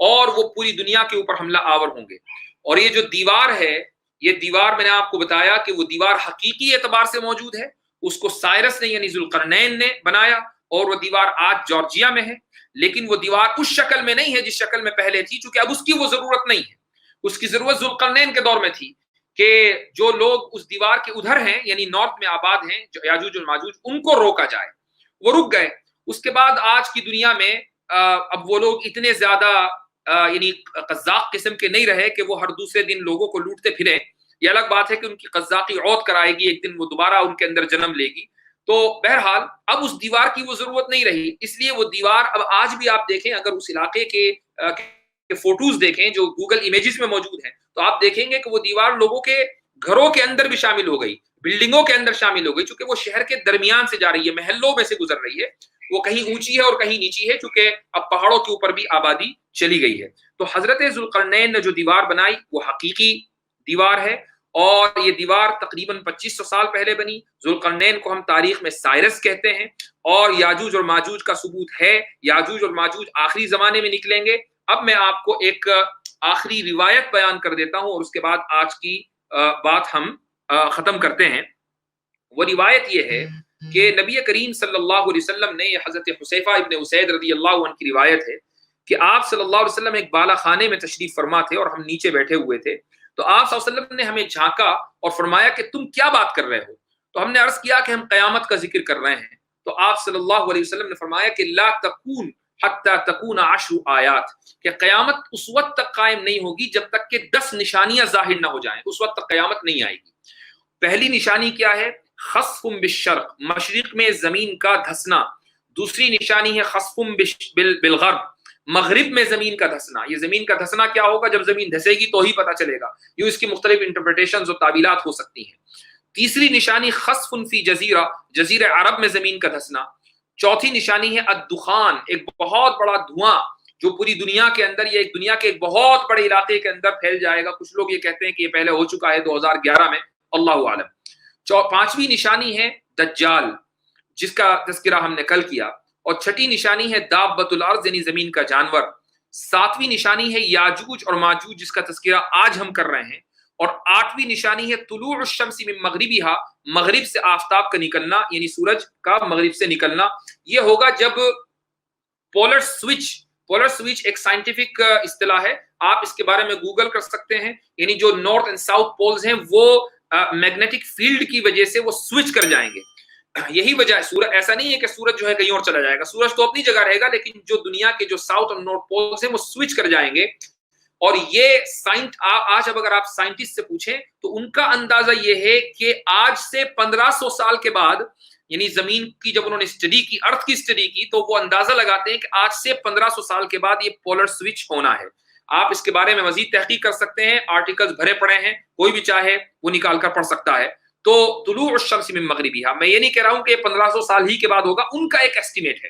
اور وہ پوری دنیا کے اوپر حملہ آور ہوں گے. اور یہ جو دیوار ہے، یہ دیوار میں نے آپ کو بتایا کہ وہ دیوار حقیقی اعتبار سے موجود ہے. اس کو سائرس نے یعنی ذوالقرنین نے بنایا اور وہ دیوار آج جارجیا میں ہے، لیکن وہ دیوار اس شکل میں نہیں ہے جس شکل میں پہلے تھی، چونکہ اب اس کی وہ ضرورت نہیں ہے. اس کی ضرورت ذوالقرنین کے دور میں تھی کہ جو لوگ اس دیوار کے ادھر ہیں یعنی نارتھ میں آباد ہیں، جو یاجوج اور ماجوج، ان کو روکا جائے. وہ رک گئے. اس کے بعد آج کی دنیا میں اب وہ لوگ اتنے زیادہ یعنی قزاق قسم کے نہیں رہے کہ وہ ہر دوسرے دن لوگوں کو لوٹتے پھریں. یہ الگ بات ہے کہ ان کی قزاقی عود کرائے گی، ایک دن وہ دوبارہ ان کے اندر جنم لے گی. تو بہرحال اب اس دیوار کی وہ ضرورت نہیں رہی، اس لیے وہ دیوار اب آج بھی آپ دیکھیں، اگر اس علاقے کے فوٹوز دیکھیں جو گوگل امیجز میں موجود ہیں تو آپ دیکھیں گے کہ وہ دیوار لوگوں کے گھروں کے اندر بھی شامل ہو گئی، بلڈنگوں کے اندر شامل ہو گئی، چونکہ وہ شہر کے درمیان سے جا رہی ہے، محلوں میں سے گزر رہی ہے. وہ کہیں اونچی ہے اور کہیں نیچی ہے، چونکہ اب پہاڑوں کے اوپر بھی آبادی چلی گئی ہے. تو حضرت ذوالقرنین نے جو دیوار بنائی وہ حقیقی دیوار ہے، اور یہ دیوار تقریباً 2500 سال پہلے بنی. ذوالقرنین کو ہم تاریخ میں سائرس کہتے ہیں، اور یاجوج اور ماجوج کا ثبوت ہے. یاجوج اور ماجوج آخری زمانے میں نکلیں گے. اب میں آپ کو ایک آخری روایت بیان کر دیتا ہوں اور اس کے بعد آج کی بات ہم ختم کرتے ہیں. وہ روایت یہ ہے کہ نبی کریم صلی اللہ علیہ وسلم نے، یہ حضرت حذیفہ ابن اسید رضی اللہ عنہ کی روایت ہے کہ آپ صلی اللہ علیہ وسلم ایک بالا خانے میں تشریف فرما تھے اور ہم نیچے بیٹھے ہوئے تھے. تو آپ صلی اللہ علیہ وسلم نے ہمیں جھانکا اور فرمایا کہ تم کیا بات کر رہے ہو؟ تو ہم نے عرض کیا کہ ہم قیامت کا ذکر کر رہے ہیں. تو آپ صلی اللہ علیہ وسلم نے فرمایا کہ لا تکون حتی تکون 10 آیات، کہ قیامت اس وقت تک قائم نہیں ہوگی جب تک کہ 10 نشانیاں ظاہر نہ ہو جائیں، اس وقت تک قیامت نہیں آئے گی. پہلی نشانی کیا ہے؟ خسف بالشرق، مشرق میں زمین کا دھسنا. دوسری نشانی ہے خسف بالغرب، مغرب میں زمین کا دھسنا. یہ زمین کا دھسنا کیا ہوگا؟ جب زمین دھسے گی تو ہی پتہ چلے گا. یہ اس کی مختلف انٹرپریٹیشنز اور تعبیرات ہو سکتی ہیں. تیسری نشانی خسف فی جزیرہ، جزیرہ عرب میں زمین کا دھسنا. چوتھی نشانی ہے الدخان، ایک بہت بڑا دھواں جو پوری دنیا کے اندر، یہ ایک دنیا کے ایک بہت بڑے علاقے کے اندر پھیل جائے گا. کچھ لوگ یہ کہتے ہیں کہ یہ پہلے ہو چکا ہے 2011 میں، اللہ عالم. پانچویں نشانی ہے دجال جس کا تذکرہ ہم نے کل کیا، اور چھٹی نشانی ہے دابۃ الارض یعنی زمین کا جانور. ساتویں نشانی ہے یاجوج اور ماجوج جس کا تذکرہ آج ہم کر رہے ہیں، اور آٹھویں نشانی ہے طلوع الشمس من مغربھا، مغرب سے آفتاب کا نکلنا یعنی سورج کا مغرب سے نکلنا. یہ ہوگا جب پولر سوئچ ایک سائنٹیفک اصطلاح ہے، آپ اس کے بارے میں گوگل کر سکتے ہیں. یعنی جو نارتھ اینڈ ساؤتھ پولز ہیں وہ میگنیٹک فیلڈ کی وجہ سے وہ سوئچ کر جائیں گے. یہی وجہ ہے. سورج ایسا نہیں ہے کہ سورج جو ہے کہیں اور چلا جائے گا، سورج تو اپنی جگہ رہے گا، لیکن جو دنیا کے جو ساؤتھ اور نارتھ پولز ہیں وہ سوئچ کر جائیں گے. اور یہ آج اب اگر آپ سائنٹسٹ سے پوچھیں تو ان کا اندازہ یہ ہے کہ آج سے 1500 سال کے بعد، یعنی زمین کی جب انہوں نے اسٹڈی کی، ارتھ کی اسٹڈی کی، تو وہ اندازہ لگاتے ہیں کہ آج سے 1500 سال کے بعد یہ پولر سوئچ ہونا ہے. آپ اس کے بارے میں مزید تحقیق کر سکتے ہیں، آرٹیکلز بھرے پڑے ہیں، کوئی بھی چاہے وہ نکال کر پڑھ سکتا ہے. تو طلوع الشمس من مغربھا، میں یہ نہیں کہہ رہا ہوں کہ یہ 1500 سال ہی کے بعد ہوگا، ان کا ایک ایسٹیمیٹ ہے.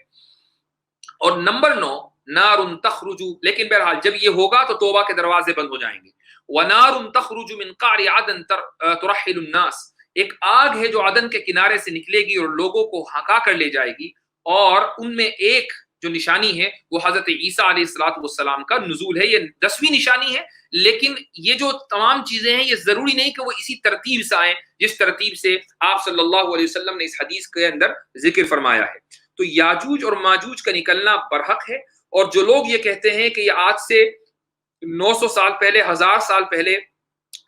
اور نمبر 9 نار تخرج، لیکن بہرحال جب یہ ہوگا تو توبہ کے دروازے بند ہو جائیں گے. ونار تخرج من قعر عدن ترحل الناس، ایک آگ ہے جو عدن کے کنارے سے نکلے گی اور لوگوں کو ہکا کر لے جائے گی. اور ان میں ایک جو نشانی ہے وہ حضرت عیسیٰ علیہ السلام کا نزول ہے. یہ 10ویں نشانی ہے، لیکن یہ جو تمام چیزیں ہیں یہ ضروری نہیں کہ وہ اسی ترتیب سے آئیں جس ترتیب سے آپ صلی اللہ علیہ وسلم نے اس حدیث کے اندر ذکر فرمایا ہے. تو یاجوج اور ماجوج کا نکلنا برحق ہے. اور جو لوگ یہ کہتے ہیں کہ یہ آج سے 900 سال پہلے، 1000 سال پہلے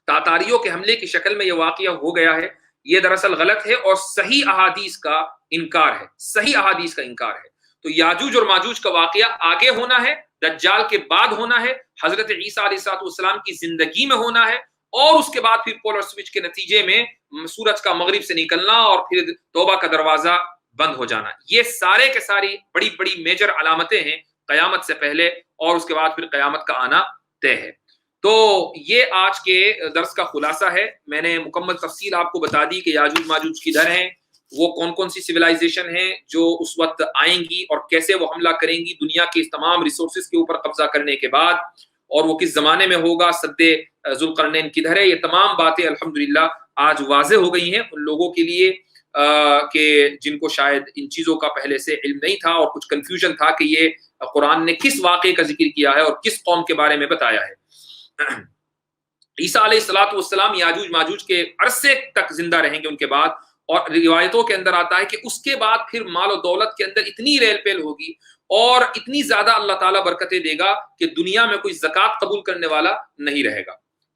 تاتاریوں کے حملے کی شکل میں یہ واقعہ ہو گیا ہے، یہ دراصل غلط ہے اور صحیح احادیث کا انکار ہے. صحیح احادیث کا انکار ہے. تو یاجوج اور ماجوج کا واقعہ آگے ہونا ہے دجال کے بعد ہونا ہے، حضرت عیسیٰ علیہ السلام کی زندگی میں ہونا ہے، اور اس کے بعد پھر پولر سوئچ کے نتیجے میں سورج کا مغرب سے نکلنا اور پھر توبہ کا دروازہ بند ہو جانا۔ یہ سارے کے ساری بڑی بڑی میجر علامتیں ہیں قیامت سے پہلے، اور اس کے بعد پھر قیامت کا آنا طے ہے۔ تو یہ آج کے درس کا خلاصہ ہے۔ میں نے مکمل تفصیل آپ کو بتا دی کہ یاجوج ماجوج کدھر ہیں، وہ کون کون سی سویلائزیشن ہیں جو اس وقت آئیں گی اور کیسے وہ حملہ کریں گی دنیا کے اس تمام ریسورسز کے اوپر قبضہ کرنے کے بعد، اور وہ کس زمانے میں ہوگا، سد ذوالقرنین کدھر ہے۔ یہ تمام باتیں الحمدللہ آج واضح ہو گئی ہیں ان لوگوں کے لیے کہ جن کو شاید ان چیزوں کا پہلے سے علم نہیں تھا اور کچھ کنفیوژن تھا کہ یہ قرآن نے کس واقعے کا ذکر کیا ہے اور کس قوم کے بارے میں بتایا ہے۔ عیسیٰ علیہ السلام یاجوج ماجوج کے عرصے تک زندہ رہیں گے ان کے بعد، اور روایتوں کے اندر آتا ہے کہ اس کے بعد پھر مال و دولت کے اندر اتنی ریل پیل ہوگی اور اتنی زیادہ اللہ تعالیٰ برکتیں دے گا کہ دنیا میں کوئی زکوٰۃ قبول کرنے والا نہیں رہے گا۔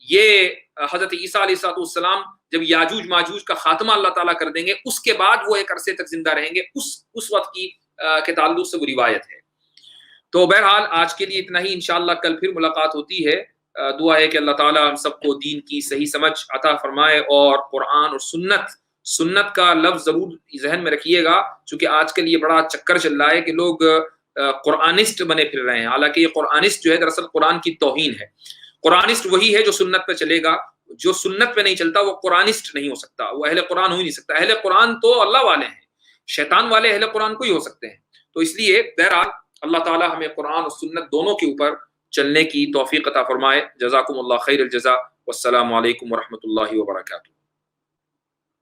یہ حضرت عیسیٰ علیہ السلام جب یاجوج ماجوج کا خاتمہ اللہ تعالیٰ کر دیں گے، اس کے بعد وہ ایک عرصے تک زندہ رہیں گے، اس وقت کی کے تعلق سے وہ روایت ہے۔ تو بہرحال آج کے لیے اتنا ہی، انشاءاللہ کل پھر ملاقات ہوتی ہے۔ دعا ہے کہ اللہ تعالیٰ ہم سب کو دین کی صحیح سمجھ عطا فرمائے، اور قرآن اور سنت کا لفظ ضرور ذہن میں رکھیے گا، چونکہ آج کل یہ بڑا چکر چل رہا ہے کہ لوگ قرآنسٹ بنے پھر رہے ہیں، حالانکہ یہ قرآنسٹ جو ہے دراصل قرآن کی توہین ہے۔ قرآنسٹ وہی ہے جو سنت پہ چلے گا، جو سنت پہ نہیں چلتا وہ قرآنسٹ نہیں ہو سکتا، وہ اہل قرآن ہو ہی نہیں سکتا۔ اہل قرآن تو اللہ والے ہیں، شیطان والے اہل قرآن کو ہی ہو سکتے ہیں۔ تو اس لیے بہرحال اللہ تعالیٰ ہمیں قرآن اور سنت دونوں کے اوپر چلنے کی توفیق عطا فرمائے۔ جزاکم اللہ خیر الجزا، والسلام علیکم ورحمۃ اللہ وبرکاتہ۔